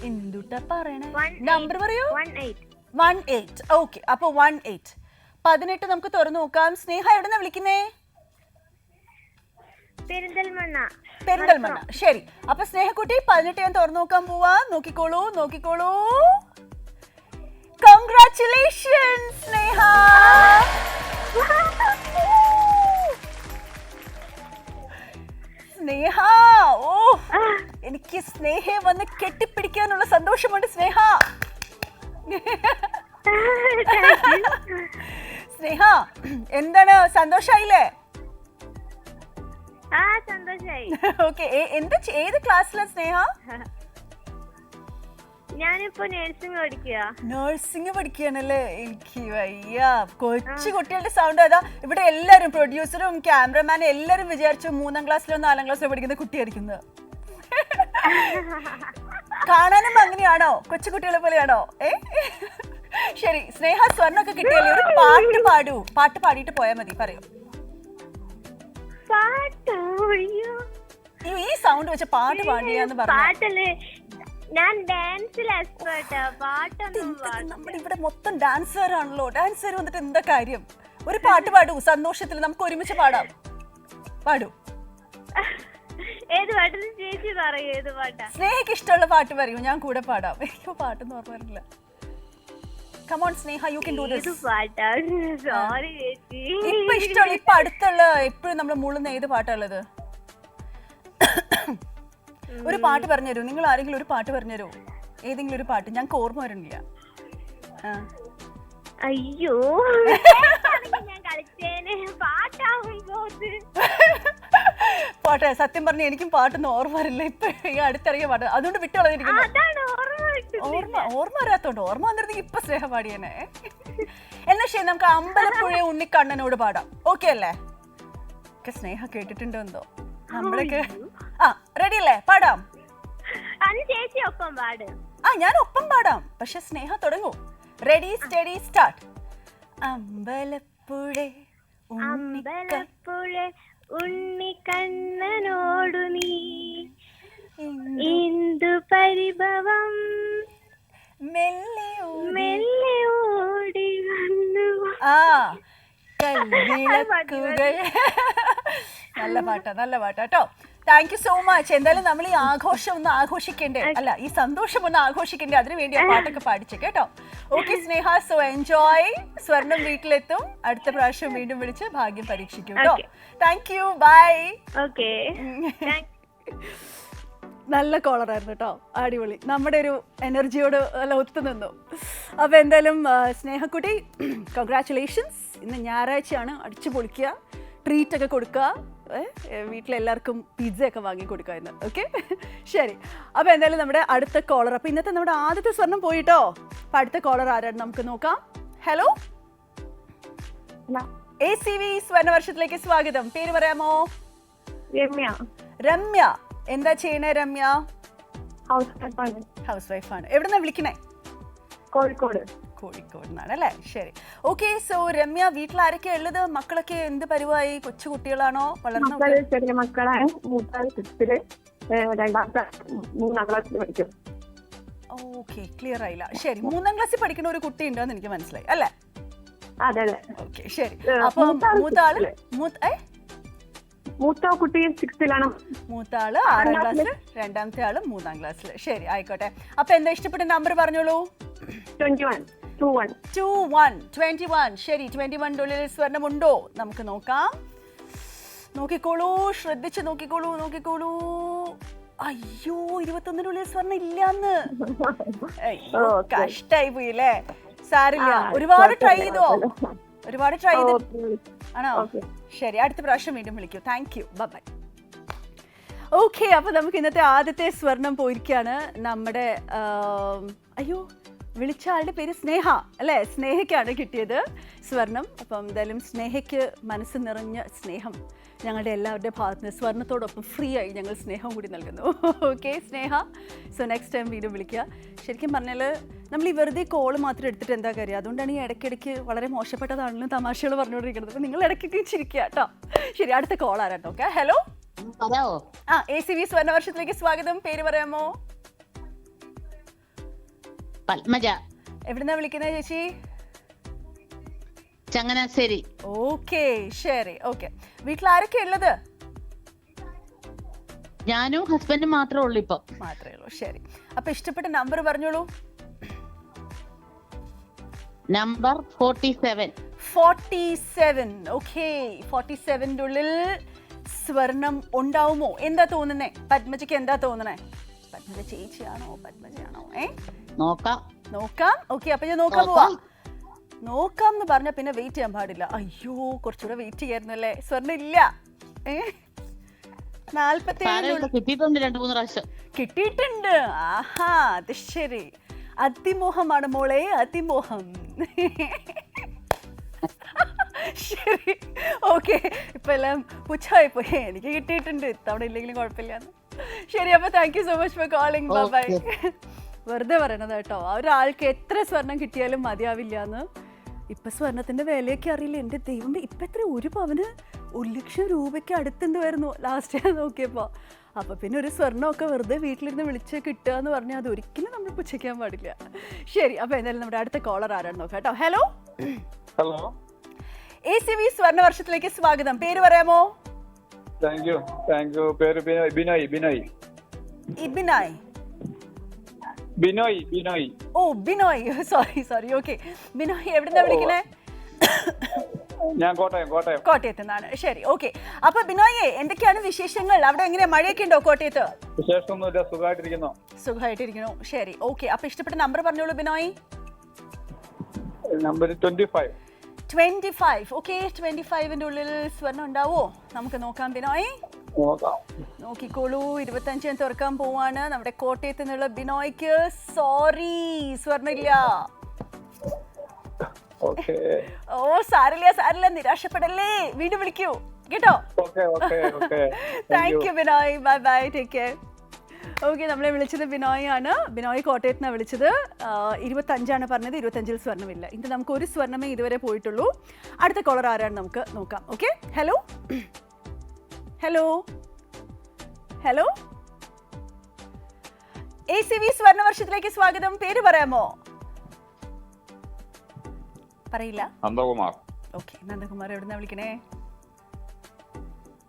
എന്തുട്ടാ പറയണേ? 18. നമ്പർ പറയൂ. 18 18. ഓക്കെ, അപ്പൊ 18. 18 നമുക്ക് തുറന്നു നോക്കാം. സ്നേഹ എവിടെന്നാ വിളിക്കുന്നേ? പെരിന്തൽമണ്ണ. പെരിന്തൽമണ്ണ. ശരി, അപ്പൊ സ്നേഹക്കുട്ടി 18 ഞാൻ തുറന്നു നോക്കാൻ പോവാ. നോക്കിക്കോളൂ നോക്കിക്കോളൂ. കൺഗ്രാറ്റുലേഷൻസ് സ്നേഹ. സ്നേഹ, ഓ എനിക്ക് സ്നേഹയെ വന്ന് കെട്ടിപ്പിടിക്കാനുള്ള സന്തോഷമുണ്ട് സ്നേഹ. സ്നേഹ, എന്താണ് സന്തോഷായില്ലേ? ആ സന്തോഷായി. ഓക്കെ, ഏത് ക്ലാസ്സിലാ സ്നേഹ? ഞാനിപ്പോ നഴ്സിംഗ് പഠിക്കുക. നഴ്സിംഗ് പഠിക്കുകയാണല്ലേ? എനിക്ക് വയ്യ. കൊച്ചു കുട്ടികളുടെ സൗണ്ട് അതാ. ഇവിടെ എല്ലാരും പ്രൊഡ്യൂസറും ക്യാമറമാനും എല്ലാരും വിചാരിച്ചു 3ാം ക്ലാസ്സിലോ 4ാം ക്ലാസ്സിലോ പഠിക്കുന്ന കുട്ടിയായിരിക്കുന്നത്. കാണാനും അങ്ങനെയാണോ? കൊച്ചുകുട്ടികളെ പോലെയാണോ? ശരി സ്നേഹ, സ്വർണ്ണൊക്കെ കിട്ടിയല്ലേ, ഒരു പാട്ട് പാടൂ. പാട്ട് പാടിയിട്ട് പോയാൽ മതി. പറയൂ. പാട്ടോ? അയ്യോ, ഈ സൗണ്ട് വെച്ച് പാട്ട് പാടിയാന്ന് പറഞ്ഞു. പാട്ടല്ലേ, ഞാൻ ഡാൻസിൽ എക്സ്പേർട്ടാ. പാട്ടൊന്നും നമ്മുടെ ഇവിടെ മൊത്തം ഡാൻസറാണല്ലോ. ഡാൻസർ വന്നിട്ട് എന്താ കാര്യം? ഒരു പാട്ട് പാടൂ, സന്തോഷത്തിൽ നമുക്ക് ഒരുമിച്ച് പാടാം. പാടൂ. ഏത് പാട്ടെന്ന് ചേച്ചി പറയൂ. ഏത് പാട്ടാ? സ്നേഹയ്ക്ക് ഇഷ്ടമുള്ള പാട്ട് പറയൂ, ഞാൻ കൂടെ പാടാം. എനിക്ക് പാട്ടൊന്നും ഓർമ്മയില്ല. Come on Sneha, you can do this. ഏത് പാട്ടാ? സോറി ചേച്ചി. ഇപ്പൊ ഇഷ്ടമുള്ള, ഇപ്പൊ അടുത്തുള്ള, എപ്പോഴും നമ്മൾ മുള്ളുന്ന ഏത് പാട്ടുള്ളത്? ഒരു പാട്ട് പറഞ്ഞുതരൂ. നിങ്ങൾ ആരെങ്കിലും ഒരു പാട്ട് പറഞ്ഞുതരൂ. ഏതെങ്കിലും ഒരു പാട്ട്. ഞങ്ങൾക്ക് ഓർമ്മ വരണില്ല. അയ്യോ, ഞാൻ കളിച്ചേനെ. പാട്ടാവുമ്പോ പാട്ടെ, സത്യം പറഞ്ഞ എനിക്കും പാട്ടൊന്നും ഓർമ്മ വരില്ല. ഇപ്പൊ ഈ അടുത്തിറങ്ങിയ പാട്ട്, അതുകൊണ്ട് വിട്ടുകളഞ്ഞിരിക്കുന്നു. ഓർമ്മ വരാത്തോണ്ട്. ഓർമ്മ വന്നിരുന്നെങ്കിൽ ഇപ്പൊ സ്നേഹ പാടിയേനെ. എന്നാ ശരി, നമുക്ക് അമ്പലപ്പുഴ ഉണ്ണിക്കണ്ണനോട് പാടാം. ഓക്കെ അല്ലേ? ഒക്കെ സ്നേഹ കേട്ടിട്ടുണ്ടോ എന്തോ നമ്മളൊക്കെ. ആ റെഡി അല്ലേ? പാടാം. ചേച്ചി ഒപ്പം പാട്. ആ ഞാൻ ഒപ്പം പാടാം, പക്ഷെ സ്നേഹ തുടങ്ങൂ. Ready steady start. Ambalappuzha Ambalappuzha ഉണ്ണിക്കണ്ണനോടു നീ എന്തു പരിഭവം മെല്ലെ മെല്ലെ ഓടി വന്നു. ആ കൽവിളക്കുകൾ. നല്ല പാട്ടാ, നല്ല പാട്ടാട്ടോ. Thank you so much. എന്തായാലും നമ്മൾ ഈ ആഘോഷം ഒന്ന് ആഘോഷിക്കണ്ടേ? അല്ല, ഈ സന്തോഷം ഒന്ന് ആഘോഷിക്കണ്ടേ? അതിനു വേണ്ടി ആ പാട്ടൊക്കെ പാടിച്ചേ കേട്ടോ. Okay Sneha, so enjoy. സ്വർണം വീട്ടിലെത്തും. അടുത്ത പ്രാവശ്യം വീണ്ടും വിളിച്ച് ഭാഗ്യം പരീക്ഷിക്കും കേട്ടോ. Thank you, bye. ഓക്കെ. നല്ല കോളറായിരുന്നു കേട്ടോ, അടിപൊളി. നമ്മുടെ ഒരു എനർജിയോട് നല്ല ഒത്തു നിന്നു. അപ്പോൾ എന്തായാലും സ്നേഹക്കുട്ടി, കൺഗ്രാറ്റുലേഷൻസ്. ഇന്ന് ഞായറാഴ്ചയാണ്, അടിച്ചു പൊളിക്കുക, ട്രീറ്റൊക്കെ കൊടുക്കുക, വീട്ടിലെല്ലാവർക്കും പിസ്സയൊക്കെ വാങ്ങി കൊടുക്കുക ഇന്ന്. ഓക്കെ ശരി. അപ്പോൾ എന്തായാലും നമ്മുടെ അടുത്ത കോളർ. അപ്പോൾ ഇന്നത്തെ നമ്മുടെ ആദ്യത്തെ സ്വർണം പോയിട്ടോ. അപ്പോൾ അടുത്ത കോളർ ആരാണ് നമുക്ക് നോക്കാം. ഹലോ, ACV സ്വർണ്ണ വർഷത്തിലേക്ക് സ്വാഗതം. പേര് പറയാമോ? രമ്യ. രമ്യ, എന്താ ചെയ്യണേ രമ്യ? ഹൗസ് വൈഫാണ്. എവിടെന്നാ വിളിക്കണേ? കോഴിക്കോട്. കോഴിക്കോട് നിന്നാണ് അല്ലേ? ശരി. ഓക്കെ, സോ രമ്യ, വീട്ടിൽ ആരൊക്കെയാ ഉള്ളത്? മക്കളൊക്കെ എന്ത് പരിവായി? കൊച്ചു കുട്ടികളാണോ? വളർന്ന ചെറിയ മക്കളാണ്. മൂത്താൾ 6th, രണ്ടാമത്തെ 3ാം ക്ലാസ്സിൽ പഠിക്കും. ഓക്കെ, ക്ലിയർ ആയില്ല. ശരി, 3ാം ക്ലാസ്സിൽ പഠിക്കുന്ന ഒരു കുട്ടി ഉണ്ടെന്ന് എനിക്ക് മനസ്സിലായി അല്ലേ? അതെ അതെ. ഓക്കെ ശരി. അപ്പം മൂത്താള് മൂത്ത കുട്ടി 6th-ലാണ്. മൂത്താള് 6ാം ക്ലാസ്സിൽ, രണ്ടാമത്തെ ആള് 3ാം ക്ലാസ്സിൽ. ശരി, ആയിക്കോട്ടെ. അപ്പൊ എന്താ ഇഷ്ടപ്പെട്ട നമ്പർ പറഞ്ഞോളൂ. 21. ശരി, 21 ഉള്ളിൽ സ്വർണ്ണമുണ്ടോ? നമുക്ക് നോക്കാം. നോക്കിക്കോളൂ, ശ്രദ്ധിച്ച് നോക്കിക്കോളൂ. അയ്യോ, 21 സ്വർണ്ണം ഇല്ലാന്ന്. അയ്യോ, കഷ്ടായി പോയില്ലേ? സാരില്ല, ഒരുപാട് ട്രൈ ചെയ്തോ? ഒരുപാട് ട്രൈ ചെയ്തു ആണോ? ശരി, അടുത്ത പ്രാവശ്യം വീണ്ടും വിളിക്കൂ. Thank you, bye. ഓക്കെ, അപ്പോൾ നമുക്ക് ഇന്നത്തെ ആദ്യത്തെ സ്വർണം പോയിരിക്കുകയാണ്. നമ്മുടെ അയ്യോ, വിളിച്ച ആളുടെ പേര് സ്നേഹ അല്ലേ? സ്നേഹയ്ക്കാണ് കിട്ടിയത് സ്വർണം. അപ്പം എന്തായാലും സ്നേഹയ്ക്ക് മനസ്സ് നിറഞ്ഞ സ്നേഹം ഞങ്ങളുടെ എല്ലാവരുടെ ഭാഗത്ത് നിന്ന് സ്വർണത്തോടൊപ്പം ഫ്രീ ആയി ഞങ്ങൾ സ്നേഹം കൂടി നൽകുന്നു. Okay Sneha, so next time വീണ്ടും വിളിക്കുക. ശരിക്കും പറഞ്ഞാൽ നമ്മൾ ഈ വെറുതെ കോൾ മാത്രം എടുത്തിട്ട് എന്താ കാര്യം? അതുകൊണ്ടാണ് ഈ ഇടയ്ക്കിടയ്ക്ക് വളരെ മോശപ്പെട്ടതാണെങ്കിലും തമാശകൾ പറഞ്ഞുകൊണ്ടിരിക്കുന്നത്. അപ്പോൾ നിങ്ങൾ ഇടയ്ക്കൊക്കെ ചിരിക്കുക കേട്ടോ. ശരി, അടുത്ത കോൾ ആരാട്ടോ? Okay, hello. ആ, ACV സ്വർണ്ണവർഷത്തിലേക്ക് സ്വാഗതം. പേര് പറയാമോ? പത്മജ. എവിടുന്നാ വിളിക്കുന്നത് ചേച്ചി? ചങ്ങനാശ്ശേരി. ഓക്കെ, ശരി. ഓക്കെ, വീട്ടിൽ ആരൊക്കെ ഉള്ളത്? ഞാനും ഹസ്ബൻഡും മാത്രമേ ഉള്ളൂ ഇപ്പൊ. മാത്രമേ ഉള്ളൂ. ശരി, അപ്പൊ ഇഷ്ടപ്പെട്ട നമ്പർ പറഞ്ഞോളൂ. നമ്പർ 47. 47. ഓക്കെ, 47ന്റെ ഉള്ളിൽ സ്വർണം ഉണ്ടാവുമോ? എന്താ തോന്നുന്നേ പത്മജയ്ക്ക്? എന്താ തോന്നണേ? പത്മജ ചേച്ചിയാണോ പത്മജയാണോ? നോക്കാം. ഓക്കെ, അപ്പൊ ഞാൻ നോക്കാൻ പോവാ. നോക്കാം എന്ന് പറഞ്ഞാൽ പിന്നെ വെയിറ്റ് ചെയ്യാൻ പാടില്ല. അയ്യോ, കുറച്ചുകൂടെ വെയിറ്റ് ചെയ്യായിരുന്നു അല്ലേ? സ്വർണ്ണം ഇല്ല. 47 കിട്ടിയിട്ടുണ്ട്, 2-3 പ്രാവശ്യം കിട്ടിയിട്ടുണ്ട്. ആഹാ, അത് ശരി. അതിമോഹമാണ് മോളെ, അതിമോഹം. ശരി, ഓക്കെ. ഇപ്പൊ എല്ലാം പുച്ഛമായി പോയി. എനിക്ക് കിട്ടിയിട്ടുണ്ട്, ഇത്തവണ ഇല്ലെങ്കിലും കുഴപ്പമില്ലാന്ന്. ശരി, അപ്പൊ thank you so much for calling. Bye. വെറുതെ പറയണത് കേട്ടോ, ഒരാൾക്ക് എത്ര സ്വർണം കിട്ടിയാലും മതിയാവില്ല എന്ന്. ഇപ്പൊ സ്വർണത്തിന്റെ വിലയൊക്കെ അറിയില്ല. എൻ്റെ ദൈവം, ഇപ്പൊ എത്ര? ഒരു പവന് 1,00,000 രൂപയ്ക്ക് അടുത്തെന്തുവായിരുന്നു ലാസ്റ്റ് ഞാൻ നോക്കിയപ്പോ. അപ്പൊ പിന്നെ ഒരു സ്വർണ്ണമൊക്കെ വെറുതെ വീട്ടിലിരുന്ന് വിളിച്ച് കിട്ടുക എന്ന് പറഞ്ഞാൽ അത് ഒരിക്കലും നമ്മൾ പുച്ഛിക്കാൻ പാടില്ല. ശരി, അപ്പൊ എന്തായാലും നമ്മുടെ അടുത്ത കോളർ ആരാണ് നോക്കാം കേട്ടോ. ഹലോ. ഹലോ, ACV സ്വർണ്ണവർഷത്തിലേക്ക് സ്വാഗതം. പേര് പറയാമോ? Thank you. പേര് ബിനോയ്. ഇബിനായ്. ബിനോയ്. ഓ, ബിനോയ്. സോറി. ഓക്കെ, ബിനോയ് എവിടുന്നാ വിളിക്കണേ? ഞാൻ കോട്ടയം. കോട്ടയത്ത് നിന്നാണ്. ശരി, ഓക്കെ. അപ്പൊ ബിനോയെ, എന്തൊക്കെയാണ് വിശേഷങ്ങൾ? അവിടെ എങ്ങനെയാ, മഴയൊക്കെ ഉണ്ടോ കോട്ടയത്ത്? വിശേഷമൊന്നുമില്ല, സുഖമായിട്ടിരിക്കുന്നു. ശരി, ഓക്കെ. അപ്പൊ ഇഷ്ടപ്പെട്ട നമ്പർ പറഞ്ഞോളൂ ബിനോയ്. നമ്പർ 25. 25. ഓക്കെ, 25ന്റെ ഉള്ളിൽ സ്വർണ്ണം ഉണ്ടാവോ? നമുക്ക് നോക്കാം ബിനോയ്. നോക്കിക്കോളൂ. 25 ഞാൻ തുറക്കാൻ പോവാണ്. നമ്മുടെ കോട്ടയത്ത് നിന്നുള്ള ബിനോയ്ക്ക് സോറി, സ്വർണ്ണില്ല. ഓ, സാരില്ല, നിരാശപ്പെടല്ലേ, വീണ്ടും വിളിക്കൂ കേട്ടോ. Thank you Binoy. Bye, take care. Okay, നമ്മളെ വിളിച്ചത് ബിനോയ് ആണ്. ബിനോയ് കോട്ടയത്ത് നിന്നാണ് വിളിച്ചത്. 25 പറഞ്ഞത്. 25ൽ സ്വർണ്ണമില്ല. ഇത് നമുക്ക് ഒരു സ്വർണ്ണമേ ഇതുവരെ പോയിട്ടുള്ളൂ. അടുത്ത കോളർ ആരാണ് നമുക്ക് നോക്കാം. Okay, hello. ACV സ്വർണ്ണവർഷത്തിലേക്ക് സ്വാഗതം. പേര് പറയാമോ? പറയില്ല. നന്ദകുമാർ. ഓക്കെ, നന്ദകുമാർ എവിടുന്നാ വിളിക്കണേ?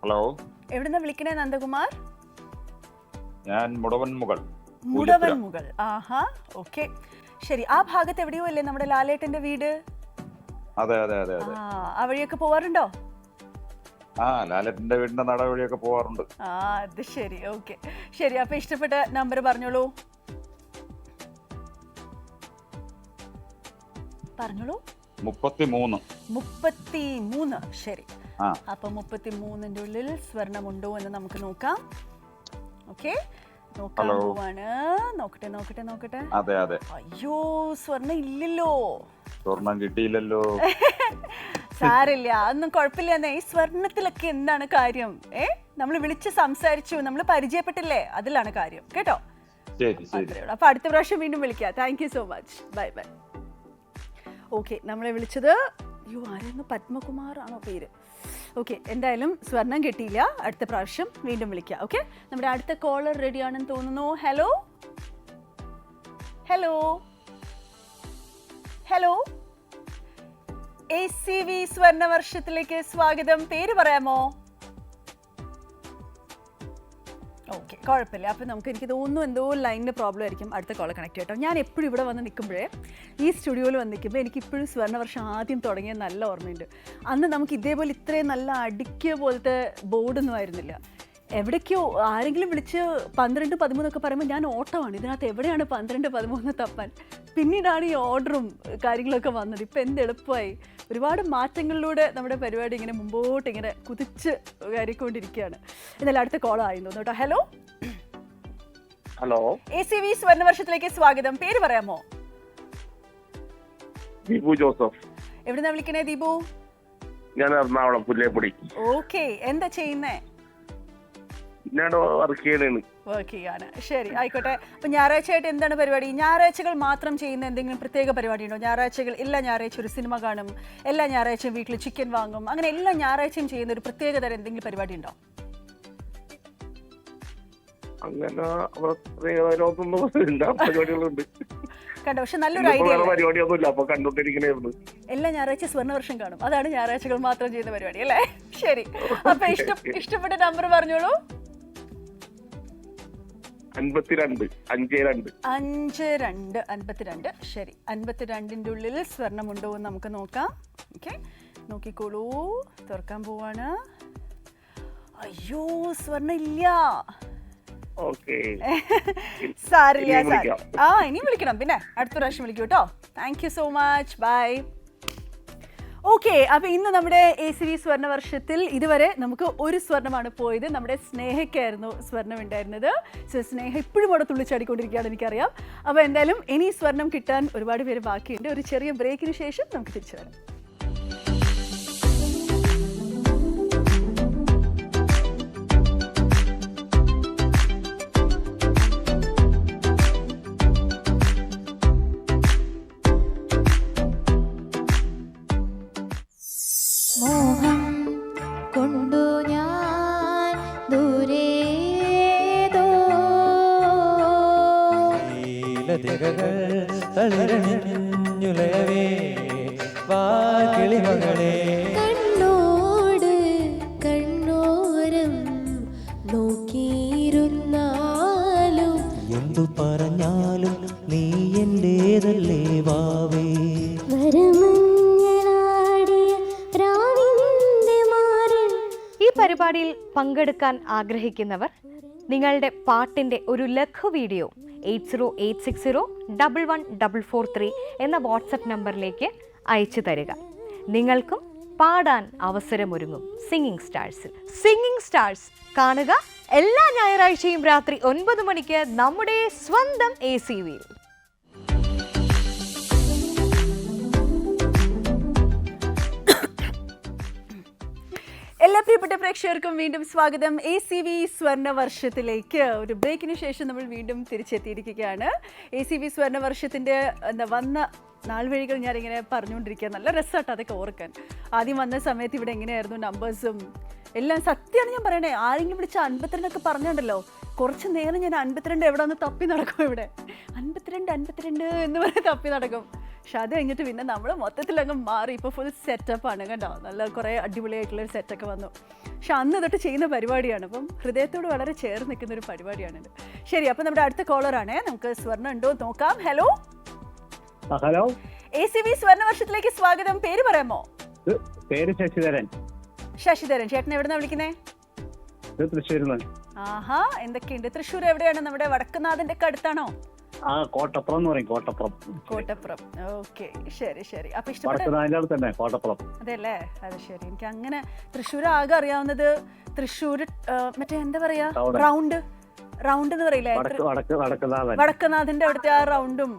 ഹലോ, എവിടുന്നാ വിളിക്കണേ നന്ദകുമാർ? ഞാൻ മുടവൻമുകൾ. ആഹാ, ഓക്കെ. ശരി, ആ ഭാഗത്ത് എവിടെയോ അല്ലേ നമ്മുടെ ലാലേട്ടന്റെ വീട്? അതെ. ആ വഴിയൊക്കെ പോവാറുണ്ടോ? ലാലേട്ടന്റെ വീടിന്റെ നട വഴിയൊക്കെ പോവാറുണ്ട്. അത് ശരി, ഓക്കെ. ശരി, അപ്പൊ ഇഷ്ടപ്പെട്ട നമ്പർ പറഞ്ഞോളൂ. പറഞ്ഞോളൂ. 33. ശരി, അപ്പൊ 33ന്റെ ഉള്ളിൽ സ്വർണമുണ്ടോ എന്ന് നമുക്ക് നോക്കാം. ഓക്കെ, നോക്കാൻ പോവാണ്. നോക്കട്ടെ. അതെ. അയ്യോ, സ്വർണം ഇല്ലല്ലോ. സ്വർണം കിട്ടിയില്ലല്ലോ. സാരില്ല, അതൊന്നും കുഴപ്പമില്ലെന്നേ. ഈ സ്വർണത്തിലൊക്കെ എന്താണ് കാര്യം? നമ്മൾ വിളിച്ച് സംസാരിച്ചു, നമ്മൾ പരിചയപ്പെട്ടില്ലേ, അതിലാണ് കാര്യം കേട്ടോ. അപ്പൊ അടുത്ത പ്രാവശ്യം വീണ്ടും വിളിക്കാം. Thank you so much. Bye. Okay, നമ്മളെ വിളിച്ചത് ആരായിരുന്നു? പത്മകുമാർ ആണോ പേര്? ഓക്കെ, എന്തായാലും സ്വർണം കിട്ടിയില്ല. അടുത്ത പ്രാവശ്യം വീണ്ടും വിളിക്കാം. ഓക്കെ, നമ്മുടെ അടുത്ത കോളർ റെഡി ആണെന്ന് തോന്നുന്നു. ഹലോ. ACV സ്വർണ്ണവർഷത്തിലേക്ക് സ്വാഗതം. പേര് പറയാമോ? ഓക്കെ, കുഴപ്പമില്ല. അപ്പം എനിക്ക് തോന്നുന്നു എന്തോ ലൈനിൻ്റെ പ്രോബ്ലം ആയിരിക്കും. അടുത്ത കോൾ കണക്ട് കേട്ടോ. ഞാൻ എപ്പോഴും ഇവിടെ വന്ന് നിൽക്കുമ്പോഴേ, ഈ സ്റ്റുഡിയോയിൽ വന്ന് നിൽക്കുമ്പോൾ എനിക്കിപ്പോഴും സ്വർണ്ണവർഷം ആദ്യം തുടങ്ങിയ നല്ല ഓർമ്മയുണ്ട്. അന്ന് നമുക്ക് ഇതേപോലെ ഇത്രയും നല്ല അടുക്കിയ പോലത്തെ ബോർഡൊന്നും ആയിരുന്നില്ല. എവിടേക്കോ ആരെങ്കിലും വിളിച്ച് 12, 13 ഒക്കെ പറയുമ്പോൾ ഞാൻ ഓട്ടമാണ്. ഇതിനകത്ത് എവിടെയാണ് 12, 13 തപ്പാൻ? പിന്നീടാണ് ഈ ഓർഡറും കാര്യങ്ങളൊക്കെ വന്നത്. ഇപ്പം എന്ത് എളുപ്പമായി. ഒരുപാട് മാറ്റങ്ങളിലൂടെ നമ്മുടെ പരിപാടി ഇങ്ങനെ മുമ്പോട്ട് ഇങ്ങനെ കുതിച്ച് കയറിക്കൊണ്ടിരിക്കുകയാണ്. എന്നാലും അടുത്ത കോളായി തോന്നുന്നു കേട്ടോ. ഹലോ. ACV സ്വർണ്ണവർഷത്തിലേക്ക് സ്വാഗതം. പേര് പറയാമോ? ദീപു ജോസഫ്. എവിടുന്നാ വിളിക്കണേ ദീപു? ഞാൻ എറണാകുളം പുല്ലേപ്പൊടി. ഓക്കെ, എന്താ ചെയ്യുന്നേ? ഞാൻ വർക്ക് ചെയ്യണേണ്. വർക്ക് ചെയ്യാണ്. ശരി, ആയിക്കോട്ടെ. അപ്പൊ ഞായറാഴ്ച ആയിട്ട് എന്താണ് പരിപാടി? ഞായറാഴ്ചകൾ മാത്രം ചെയ്യുന്ന എന്തെങ്കിലും പ്രത്യേക പരിപാടി ഉണ്ടോ? ഞായറാഴ്ചകൾ എല്ലാ ഞായറാഴ്ച ഒരു സിനിമ കാണും, എല്ലാ ഞായറാഴ്ചയും വീട്ടിൽ ചിക്കൻ വാങ്ങും, അങ്ങനെ എല്ലാ ഞായറാഴ്ചയും ചെയ്യുന്ന ഒരു പ്രത്യേക തരം എന്തെങ്കിലും പരിപാടി ഉണ്ടോ? അങ്ങനെ പരിപാടികളുണ്ട് കണ്ടോ, പക്ഷെ നല്ലൊരു ഐഡിയ. പരിപാടിയൊന്നുമില്ല, അപ്പൊ കണ്ടോണ്ടിരിക്കണേരുന്നു. എല്ലാ ഞായറാഴ്ച സ്വർണ്ണവർഷം കാണും, അതാണ് ഞായറാഴ്ചകൾ മാത്രം ചെയ്യുന്ന പരിപാടി അല്ലേ? ശരി, അപ്പൊ ഇഷ്ടപ്പെട്ട നമ്പർ പറഞ്ഞോളൂ. 52 52. ശരി, 52ന്റെ ഉള്ളിൽ സ്വർണ്ണമുണ്ടോ എന്ന് നമുക്ക് നോക്കാം. ഓക്കെ, നോക്കിക്കോളൂ. തുറക്കാൻ പോവാണ്. അയ്യോ, സ്വർണ്ണം ഇല്ല. സാരില്ല. ഇനിയും വിളിക്കണം, പിന്നെ അടുത്ത പ്രാവശ്യം വിളിക്കൂ കേട്ടോ. Thank you so much, bye. Okay, അപ്പോൾ ഇന്ന് നമ്മുടെ ACV സ്വർണ്ണ വർഷത്തിൽ ഇതുവരെ നമുക്ക് ഒരു സ്വർണ്ണമാണ് പോയത്. നമ്മുടെ സ്നേഹയ്ക്കായിരുന്നു സ്വർണ്ണം ഉണ്ടായിരുന്നത്. സോ സ്നേഹ ഇപ്പോഴും അവിടെ തുള്ളിച്ചാടിക്കൊണ്ടിരിക്കുകയാണ്, എനിക്കറിയാം. അപ്പോൾ എന്തായാലും ഇനി സ്വർണ്ണം കിട്ടാൻ ഒരുപാട് പേര് ബാക്കിയുണ്ട്. ഒരു ചെറിയ ബ്രേക്കിന് ശേഷം നമുക്ക് തിരിച്ചു വരാം. മോഹം കൊണ്ടു ഞാൻ ദൂരേതോ കണ്ണോട് കണ്ണോരം നോക്കിയിരുന്നാലും എന്തു പറഞ്ഞാലും നീ എന്റേതല്ലേ വാവേ. ഈ പരിപാടിയിൽ പങ്കെടുക്കാൻ ആഗ്രഹിക്കുന്നവർ നിങ്ങളുടെ പാട്ടിൻ്റെ ഒരു ലഘു വീഡിയോ 8086011443 എന്ന വാട്സപ്പ് നമ്പറിലേക്ക് അയച്ചു തരിക. നിങ്ങൾക്കും പാടാൻ അവസരമൊരുങ്ങും സിംഗിങ് സ്റ്റാർസിൽ. സിംഗിങ് സ്റ്റാർസ് കാണുക എല്ലാ ഞായറാഴ്ചയും രാത്രി 9 മണിക്ക് നമ്മുടെ സ്വന്തം ACVയിൽ. എല്ലാ പ്രിയപ്പെട്ട പ്രേക്ഷകർക്കും വീണ്ടും സ്വാഗതം ACV സ്വർണ്ണ വർഷത്തിലേക്ക്. ഒരു ബ്രേക്കിന് ശേഷം നമ്മൾ വീണ്ടും തിരിച്ചെത്തിയിരിക്കുകയാണ്. ACV സ്വർണ്ണ വർഷത്തിൻ്റെ വന്ന നാൾ വഴികൾ ഞാനിങ്ങനെ പറഞ്ഞുകൊണ്ടിരിക്കുക. നല്ല രസമാട്ടോ അതൊക്കെ ഓർക്കാൻ. ആദ്യം വന്ന സമയത്ത് ഇവിടെ എങ്ങനെയായിരുന്നു നമ്പേഴ്സും എല്ലാം. സത്യമാണ് ഞാൻ പറയണേ, ആരെങ്കിലും വിളിച്ച് 52 പറഞ്ഞുണ്ടല്ലോ, കുറച്ച് നേരം ഞാൻ 52 എവിടെ ഒന്ന് തപ്പി നടക്കും. ഇവിടെ 52 എന്ന് പറഞ്ഞ് തപ്പി നടക്കും. പക്ഷെ അത് കഴിഞ്ഞിട്ട് പിന്നെ നമ്മൾ മൊത്തത്തിലങ്ങ് മാറി. ഇപ്പോൾ ഫുൾ സെറ്റപ്പാണ് കണ്ടോ, നല്ല കുറേ അടിപൊളിയായിട്ടുള്ളൊരു സെറ്റൊക്കെ വന്നു. പക്ഷെ അന്ന് തൊട്ട് ചെയ്യുന്ന പരിപാടിയാണ്, അപ്പം ഹൃദയത്തോട് വളരെ ചേർന്ന് നിൽക്കുന്ന ഒരു പരിപാടിയാണിത്. ശരി, അപ്പം നമ്മുടെ അടുത്ത കോളറാണേ, നമുക്ക് സ്വർണ്ണം ഉണ്ടോ നോക്കാം. ഹലോ ഹലോ, ACV സ്വർണ്ണ വർഷത്തിലേക്ക് സ്വാഗതം. പേര് പറയാമോ? പേര് ശശിധരൻ. ശശിധരൻ ചേട്ടൻ എവിടെന്നാ വിളിക്കുന്നേ? തൃശ്ശൂരിൽ. ആഹാ, എന്തൊക്കെയുണ്ട്? തൃശ്ശൂർ എവിടെയാണ്? നമ്മുടെ വടക്കുന്നാഥന്റെ ഒക്കെ അടുത്താണോ? കോട്ടപ്പുറം എന്ന് പറയും. കോട്ടപ്പുറം. ഓക്കെ, ശരി. അപ്പൊ തന്നെ കോട്ടപ്പുറം. അതെല്ലേ, അത് ശരി. എനിക്ക് അങ്ങനെ തൃശ്ശൂർ ആകെ അറിയാവുന്നത് തൃശ്ശൂർ മറ്റേ എന്താ പറയാ, റൗണ്ട് എന്ന് പറയില്ലേ, വടക്കുന്നാഥന്റെ അവിടുത്തെ ആ റൗണ്ടും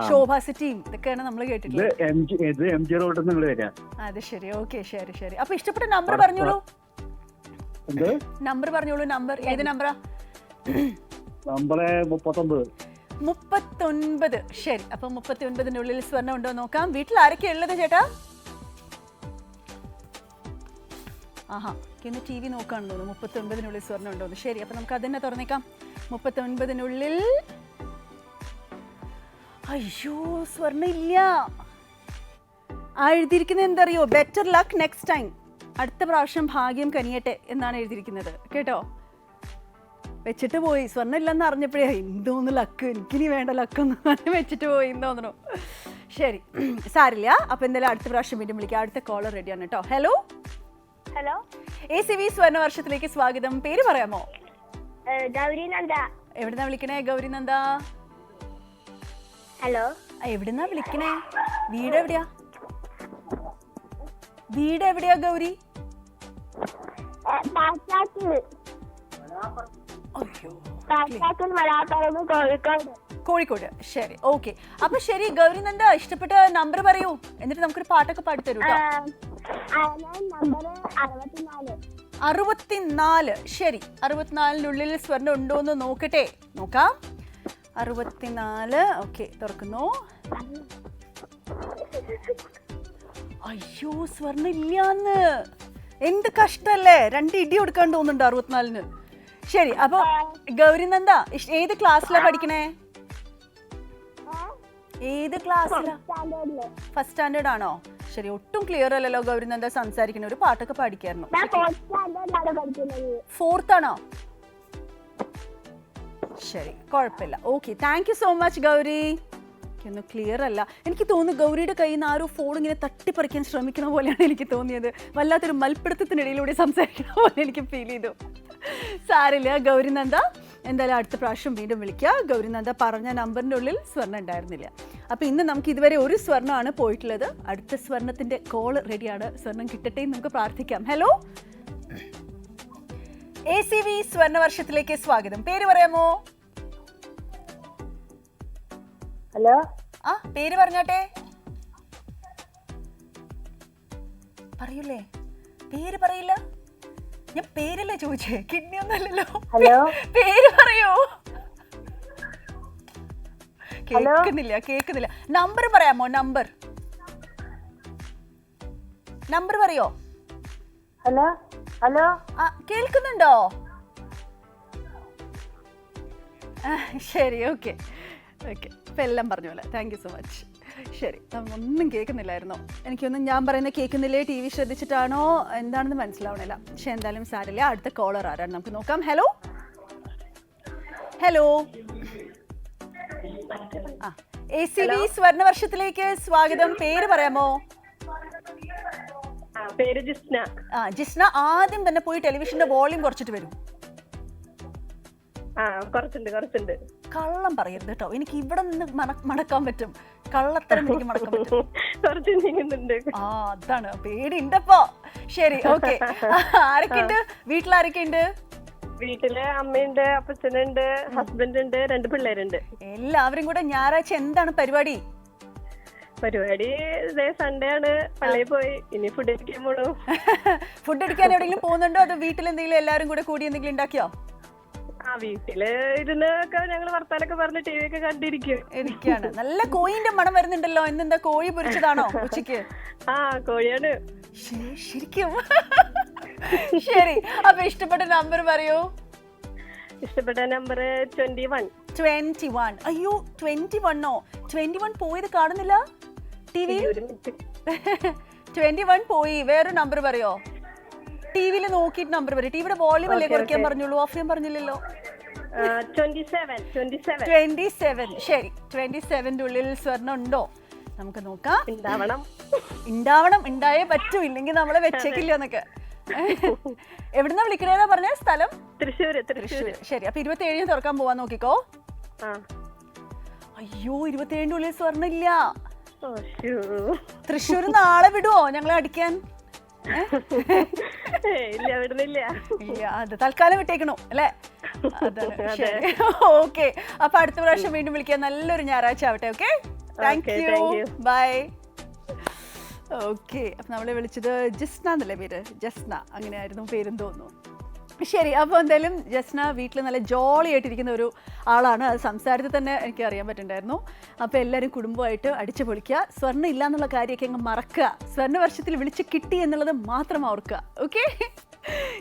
ശോഭ സിറ്റിയും ഇതൊക്കെയാണ് നമ്മൾ കേട്ടിട്ടുള്ളത്. അത് ശരി, ഓക്കെ, ശരി. അപ്പൊ ഇഷ്ടപ്പെട്ട നമ്പർ പറഞ്ഞോളൂ. നമ്പർ ഏത് നമ്പറാ? നമ്പർ 39. ശരി, അപ്പൊ 39ന്റെ ഉള്ളിൽ സ്വർണ്ണം ഉണ്ടോ നോക്കാം. വീട്ടിൽ ആരൊക്കെ ഉള്ളത് ചേട്ടാ? ആഹാ, ഇന്ന് TV നോക്കാണെന്ന് തോന്നുന്നു. 39നുള്ളിൽ സ്വർണ്ണം ഉണ്ടോന്ന്. ശരി, അപ്പൊ നമുക്ക് അതന്നെ തുറന്നേക്കാം. 39നുള്ളിൽ അയ്യോ സ്വർണ്ണം ഇല്ല. എഴുതിയിരിക്കുന്നത് എന്തറിയോ? Better luck next time. അടുത്ത പ്രാവശ്യം ഭാഗ്യം കനിയട്ടെ എന്നാണ് എഴുതിയിരിക്കുന്നത് കേട്ടോ. വെച്ചിട്ട് പോയി. സ്വർണ്ണം ഇല്ലെന്ന് അറിഞ്ഞപ്പോഴേ എന്തോന്ന് ലക്ക്, എനിക്കിനി വേണ്ട ലക്കൊന്നും വെച്ചിട്ട് പോയി എന്ന് തോന്നുന്നു. ശരി, സാരില്ല. അപ്പൊ എന്തായാലും അടുത്ത പ്രാവശ്യം വീണ്ടും വിളിക്കാം. അടുത്ത കോളർ റെഡിയാണ് കേട്ടോ. ഹലോ ACV സ്വർണ്ണ വർഷത്തിലേക്ക് സ്വാഗതം. പേര് പറയാമോ? ഗൗരിനന്ദ. എവിടുന്നാ വിളിക്കണേ ഗൗരിനന്ദ? ഹലോ, എവിടുന്നാ വിളിക്കണേ? വീട് എവിടെയാ ഗൗരി? കോഴിക്കോട്. കോഴിക്കോട്. ശരി, ഓക്കെ. അപ്പൊ ശരി ഗൗരി നന്ദ, ഇഷ്ടപ്പെട്ട നമ്പർ പറയൂ, എന്നിട്ട് നമുക്കൊരു പാട്ടൊക്കെ പാടിത്തരൂ കേട്ടോ. 64. ശരി, 64-നുള്ളിൽ സ്വർണ്ണം ഉണ്ടോ എന്ന് നോക്കട്ടെ. നോക്കാം. 64. ഓക്കെ, തുറക്കുന്നു. അയ്യോ, സ്വർണ്ണം ഇല്ലാന്ന്. എന്ത് കഷ്ടല്ലേ, 2 ഇടി കൊടുക്കാൻ തോന്നുന്നുണ്ട് 64-ന്. ശരി, അപ്പൊ ഗൗരി നന്ദ ഏത് ക്ലാസ്സിലാ പഠിക്കണേ? ഏത് ക്ലാസ്സിലാ? ഫസ്റ്റ് സ്റ്റാൻഡേർഡ് ആണോ? ശരി, ഒട്ടും ക്ലിയർ അല്ലല്ലോ ഗൗരി നന്ദ സംസാരിക്കണ. ഒരു പാട്ടൊക്കെ പഠിക്കായിരുന്നു. 4th ആണോ? ശരി, കുഴപ്പമില്ല. Okay, thank you so much Gauri. എനിക്കൊന്നും ക്ലിയർ അല്ല. എനിക്ക് തോന്നുന്നു ഗൗരിയുടെ കയ്യിൽ നിന്ന് ആരോ ഫോൺ ഇങ്ങനെ തട്ടിപ്പറിക്കാൻ ശ്രമിക്കുന്ന പോലെയാണ് എനിക്ക് തോന്നിയത്. വല്ലാത്തൊരു മൽപ്പിടുത്തത്തിനിടയിലൂടെ സംസാരിക്കുന്ന പോലെ എനിക്ക് ഫീൽ ചെയ്തു. സാരില്ല ഗൗരി നന്ദ, എന്തായാലും അടുത്ത പ്രാവശ്യം വീണ്ടും വിളിക്കുക. ഗൗരി നന്ദ പറഞ്ഞ നമ്പറിൻ്റെ ഉള്ളിൽ സ്വർണ്ണം ഉണ്ടായിരുന്നില്ല. അപ്പോൾ ഇന്ന് നമുക്ക് ഇതുവരെ ഒരു സ്വർണ്ണമാണ് പോയിട്ടുള്ളത്. അടുത്ത സ്വർണത്തിൻ്റെ കോള് റെഡിയാണ്. സ്വർണം കിട്ടട്ടെ എന്ന് നമുക്ക് പ്രാർത്ഥിക്കാം. ഹലോ, ACV സ്വർണ്ണവർഷത്തിലേക്ക് സ്വാഗതം. പേര് പറയാമോ? ഹലോ, ആ പേര് പറഞ്ഞാട്ടെ. പറയൂലേ? പേര് പറയില്ല? ഞാൻ പേരല്ലേ ചോദിച്ചേ, കിഡ്നി ഒന്നല്ലല്ലോ. ഹലോ, പേര് പറയൂ. കേൾക്കുന്നില്ല. നമ്പർ പറയാമോ? നമ്പർ പറയോ? ഹലോ, ഹലോ, ആ കേൾക്കുന്നുണ്ടോ? ശരി, ഓക്കെ. ഇപ്പം എല്ലാം പറഞ്ഞ പോലെ. Thank you so much. ശരി, ഒന്നും കേൾക്കുന്നില്ലായിരുന്നോ? എനിക്കൊന്നും ഞാൻ പറയുന്നത് കേൾക്കുന്നില്ലേ? TV ശ്രദ്ധിച്ചിട്ടാണോ എന്താണെന്ന് മനസ്സിലാവണില്ല. പക്ഷെ എന്തായാലും സാരില്ല. അടുത്ത കോളർ ആരാണ് നമുക്ക് നോക്കാം. ഹലോ, ആ ACV സ്വർണ്ണവർഷത്തിലേക്ക് സ്വാഗതം. പേര് പറയാമോ? പേര് ജിസ്ന. ജിസ്ന, ആദ്യം തന്നെ പോയി ടെലിവിഷന്റെ വോളിയം കുറച്ചിട്ട് വരും. കുറച്ചുണ്ട്. കള്ളം പറയരുത് കേട്ടോ. എനിക്ക് ഇവിടെ നിന്ന് മടക്കാൻ പറ്റും. കള്ളത്തരം എനിക്ക് മടക്കാൻ പറ്റും. അതാണ് പേടിണ്ടപ്പോ. ശരി, ഓക്കെ. ആരൊക്കെ ഉണ്ട് വീട്ടിലാരൊക്കെ ഉണ്ട്? വീട്ടില് അമ്മയുണ്ട്, അപ്പച്ചനുണ്ട്, ഹസ്ബൻഡ് ഉണ്ട്, 2 പിള്ളേരുണ്ട്. എല്ലാവരും കൂടെ ഞായറാഴ്ച എന്താണ് പരിപാടി? സൺഡേ ആണ്, പള്ളിയിൽ പോയി ഇനി ഫുഡ് അടിക്കാൻ പോണു. ഫുഡ് അടിക്കാൻ എവിടെയെങ്കിലും പോകുന്നുണ്ടോ? അതോ വീട്ടിൽ എന്തെങ്കിലും എല്ലാരും കൂടെ കൂടി എന്തെങ്കിലും ഉണ്ടാക്കിയോ? വീട്ടില് ഇരുന്നൊക്കെ ഞങ്ങള് വർത്താനൊക്കെ പറഞ്ഞ് TV ഒക്കെ കണ്ടിരിക്കുകയാണ്. നല്ല കോഴിന്റെ മണം വരുന്നുണ്ടല്ലോ. ഇന്നെന്താ കോഴി പൊരിച്ചതാണോ ഉച്ചക്ക്? കോഴിയാണ്. ശരിക്കും? ശരി, അപ്പൊ ഇഷ്ടപ്പെട്ട നമ്പർ പറയൂ. ഇഷ്ടപ്പെട്ട നമ്പർ 21. 21. അയ്യോ, 21ഓ? 21 പോയത് കാണുന്നില്ല TV? 21 പോയി. വേറൊരു നമ്പർ പറയോ? ടിവിയിൽ നോക്കിയിട്ട് നമ്പർ പറയും. ടിവിയുടെ വോളിയം അല്ലേ കുറയ്ക്കാൻ പറഞ്ഞുള്ളൂ, ഓഫ് ചെയ്യാൻ പറഞ്ഞില്ലല്ലോ. 27. ശരി, 27ന്റെ ഉള്ളിൽ സ്വർണ്ണം ഉണ്ടോ നമുക്ക് നോക്കാം. ഉണ്ടായേ പറ്റൂ, ഇല്ലെങ്കിൽ നമ്മളെ വെച്ചേക്കില്ല എന്നൊക്കെ. എവിടുന്നാ വിളിക്കണേന്നാ പറഞ്ഞ സ്ഥലം? തൃശ്ശൂർ. ശരി, അപ്പൊ 27 തുറക്കാൻ പോവാൻ നോക്കിക്കോ. അയ്യോ, 27ന്റെ ഉള്ളിൽ സ്വർണ്ണം ഇല്ല. തൃശ്ശൂർ നാളെ വിടുവോ ഞങ്ങളെ അടിക്കാൻ? ഇല്ല, അത് തൽക്കാലം വിട്ടേക്കണോ അല്ലേ? അതാണ്. ഓക്കെ, അപ്പൊ അടുത്ത പ്രാവശ്യം വീണ്ടും വിളിക്കാൻ. നല്ലൊരു ഞായറാഴ്ച ആവട്ടെ. Okay, thank you, bye. Okay, അപ്പൊ നമ്മളെ വിളിച്ചത് ജസ്ന എന്നല്ലേ പേര്? ജസ്ന, അങ്ങനെയായിരുന്നു പേരും തോന്നുന്നു. ശരി, അപ്പോൾ എന്തായാലും ജസ്ന വീട്ടിൽ നല്ല ജോളി ആയിട്ടിരിക്കുന്ന ഒരു ആളാണ്. അത് സംസാരത്തിൽ തന്നെ എനിക്ക് അറിയാൻ പറ്റുന്നുണ്ടായിരുന്നു. അപ്പോൾ എല്ലാവരും കുടുംബമായിട്ട് അടിച്ചു പൊളിക്കുക. സ്വർണ്ണം ഇല്ല എന്നുള്ള കാര്യമൊക്കെ അങ്ങ് മറക്കുക. സ്വർണ്ണവർഷത്തിൽ വിളിച്ച് കിട്ടി എന്നുള്ളത് മാത്രം ഓർക്കുക. ഓക്കെ,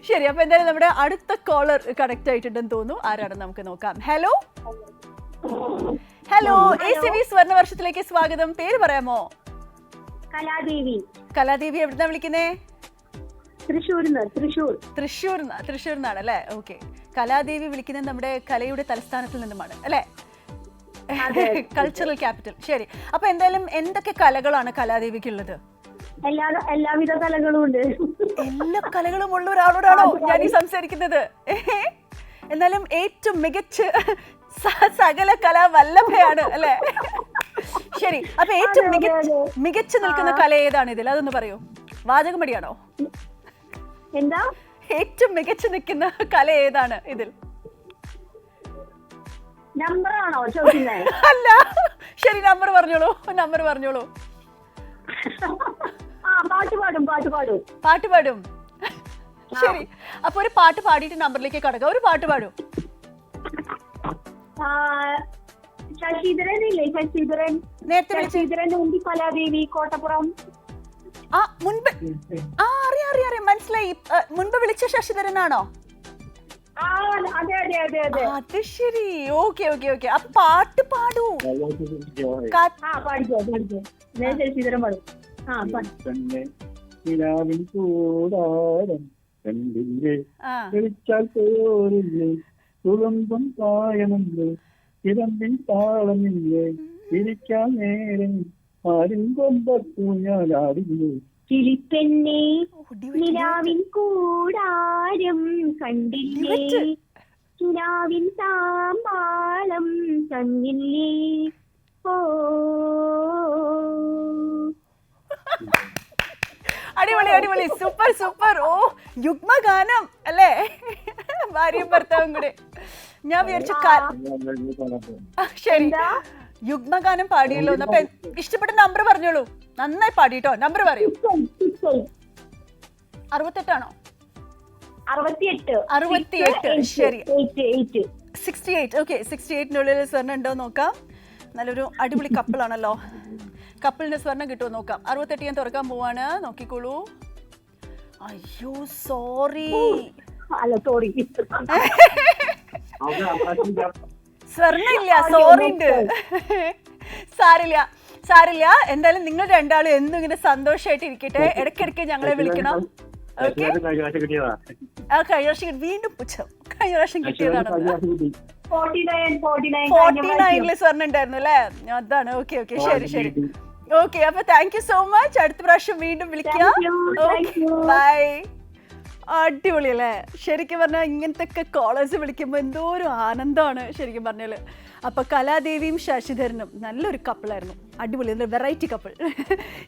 ശരി. അപ്പോൾ എന്തായാലും നമ്മുടെ അടുത്ത കോളർ കണക്ട് ആയിട്ടുണ്ടെന്ന് തോന്നുന്നു. ആരാണെന്ന് നമുക്ക് നോക്കാം. ഹലോ, ACV സ്വർണ്ണവർഷത്തിലേക്ക് സ്വാഗതം. പേര് പറയാമോ? കലാദേവി. എവിടുന്നാ വിളിക്കുന്നേ? തൃശ്ശൂർന്നാണല്ലേ? ഓക്കെ. കലാദേവി വിളിക്കുന്നത് നമ്മുടെ കലയുടെ തലസ്ഥാനത്തിൽ നിന്നുമാണ് അല്ലേ? Cultural capital. ശരി, അപ്പൊ എന്തായാലും എന്തൊക്കെ കലകളാണ് കലാദേവിക്കുള്ളത്? എല്ലാവിധ കലകളും ഉണ്ട്. എല്ലാ കലകളും ഉള്ള ഒരാളോടാണോ ഞാൻ ഈ സംസാരിക്കുന്നത്? എന്നാലും ഏറ്റവും മികച്ച സകല കലാവല്ലഭയാണ് അല്ലേ? ശരി, അപ്പൊ ഏറ്റവും മികച്ചു നിൽക്കുന്ന കല ഏതാണ് ഇതിൽ? അതൊന്ന് പറയൂ. വാചകം മടിയാണോ? എന്താ ഏറ്റവും മികച്ചു നിൽക്കുന്ന കല ഏതാണ് ഇതിൽ? നമ്പറാണോ ചോദിക്കുന്നത്? അല്ല, ശരി, നമ്പർ പറഞ്ഞോളൂ, നമ്പർ പറഞ്ഞോളൂ. പാട്ട് പാടും. പാട്ട് പാടും. ശരി, അപ്പൊ ഒരു പാട്ട് പാടിയിട്ട് നമ്പറിലേക്ക് കടക്കാം. ഒരു പാട്ട് പാടും. ശശിധരൻ ഇല്ലേ? ശശിധരൻ ഉണ്ടി കലാദേവി കോട്ടപ്പുറം. മുൻപ് അറിയാം, മനസ്സിലായി. മുൻപ് വിളിച്ച ശശിധരനാണോ? അതെ. അത് ശരി, ഓക്കെ. അപ്പൊ പാട്ട് പാടൂ. പാടിക്കോ. ശശിധരൻ പാടും. സുഗന്ധം പായമെന്ന് ഇരമ്പിൻ താളമില്ലേ ഇരിക്കാൻ നേരം ആരും കൊമ്പത്തു ഞാൻ ആടില്ലേ. കിളിപ്പെണ്ണേ നിലാവിൻ കൂടാരം കണ്ടില്ലേ, കിനാവിൻ താമ്പാളം തന്നില്ലേ. അടിപൊളി, സൂപ്പർ. ഓ, യുഗ്മഗാനം അല്ലേ? ഭാര്യയും ഭർത്താവും കൂടെ. ഞാൻ വിചാരിച്ചു ശരി, യുഗ്മഗാനം പാടിയല്ലോ. അപ്പൊ ഇഷ്ടപ്പെട്ട നമ്പർ പറഞ്ഞോളൂ. നന്നായി പാടിട്ടോ. നമ്പർ പറയൂ. 68 68. ശരി, 68. ഓക്കെ, 68-നുള്ളിൽ സ്വർണ്ണം ഉണ്ടോ നോക്കാം. നല്ലൊരു അടിപൊളി കപ്പിളാണല്ലോ. കപ്പിളിന് സ്വർണ്ണം കിട്ടുമോ നോക്കാം. 68 ഞാൻ തുറക്കാൻ പോവാണ്. നോക്കിക്കോളൂ. അയ്യോ, സോറി. സ്വർണ്ണം ഇല്ല, സോറി ഉണ്ട്. സാരില്ല. എന്തായാലും നിങ്ങൾ രണ്ടാളും എന്നും ഇങ്ങനെ സന്തോഷമായിട്ട് ഇരിക്കട്ടെ. ഇടയ്ക്കിടയ്ക്ക് ഞങ്ങളെ വിളിക്കണം. കഴിഞ്ഞ പ്രാവശ്യം വീണ്ടും പുച്ഛം. കഴിഞ്ഞ പ്രാവശ്യം കിട്ടിയതാണല്ലോ. 49 സ്വർണ്ണം ഉണ്ടായിരുന്നു അല്ലേ? അതാണ്. ഓക്കെ, ശരി. ഓക്കെ, അപ്പൊ താങ്ക് യു സോ മച്ച്. അടുത്ത പ്രാവശ്യം വീണ്ടും വിളിക്കാം. ബൈ. അടിപൊളി അല്ലേ? ശരിക്കും പറഞ്ഞാൽ ഇങ്ങനത്തെ കോളേജ് വിളിക്കുമ്പോൾ എന്തോ ഒരു ആനന്ദമാണ് ശരിക്കും പറഞ്ഞാൽ. അപ്പോൾ കലാദേവിയും ശശിധരനും നല്ലൊരു കപ്പിളായിരുന്നു. അടിപൊളി, വെറൈറ്റി കപ്പിൾ.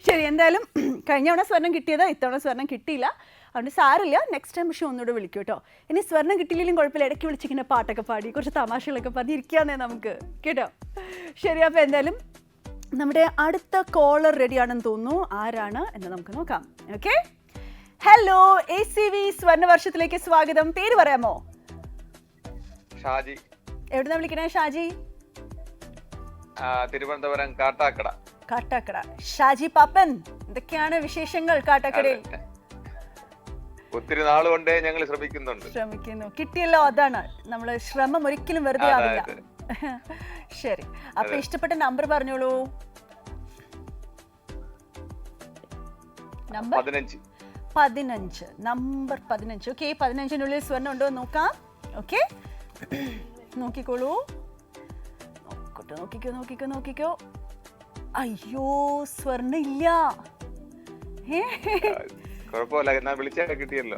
ശരി, എന്തായാലും കഴിഞ്ഞ തവണ സ്വർണ്ണം കിട്ടിയതാ, ഇത്തവണ സ്വർണ്ണം കിട്ടിയില്ല. അതുകൊണ്ട് സാരില്ല, നെക്സ്റ്റ് ടൈം പക്ഷേ ഒന്നുകൂടെ വിളിക്കും കേട്ടോ. ഇനി സ്വർണ്ണം കിട്ടിയില്ലെങ്കിലും കുഴപ്പമില്ല, ഇടയ്ക്ക് വിളിച്ചിങ്ങനെ പാട്ടൊക്കെ പാടി കുറച്ച് തമാശകളൊക്കെ പറഞ്ഞ് ഇരിക്കാന്നേ നമുക്ക് കേട്ടോ. ശരി, അപ്പോൾ എന്തായാലും നമ്മുടെ അടുത്ത കോളർ റെഡിയാണെന്ന് തോന്നുന്നു. ആരാണ് എന്ന് നമുക്ക് നോക്കാം. ഓക്കെ, ഹലോ, ACV സ്വർണ്ണവർഷത്തിലേക്ക് സ്വാഗതം. പേര് പറയാമോ? ഷാജി. എവിടുന്നാ വിളിക്കണേ ഷാജി? തിരുവനന്തപുരം കാട്ടാക്കട. ഷാജി പാപ്പൻ, എന്തൊക്കെയാണ് വിശേഷങ്ങൾ കാട്ടാക്കടയിൽ? ഒത്തിരി നാളുകൊണ്ടേ ഞങ്ങൾ ശ്രമിക്കുന്നു. കിട്ടിയല്ലോ, അതാണ് നമ്മള് ശ്രമം ഒരിക്കലും വെറുതെ ആവില്ല. ശരി, അപ്പൊ ഇഷ്ടപ്പെട്ട നമ്പർ പറഞ്ഞോളൂ. നമ്പർ 15. നമ്പർ 15. ഓക്കെ, 15-നുള്ളിൽ സ്വർണ്ണം ഉണ്ടോ നോക്കാം. ഓക്കെ, നോക്കിക്കോളൂ. നോക്കിക്കോ. അയ്യോ, സ്വർണ്ണം ഇല്ല.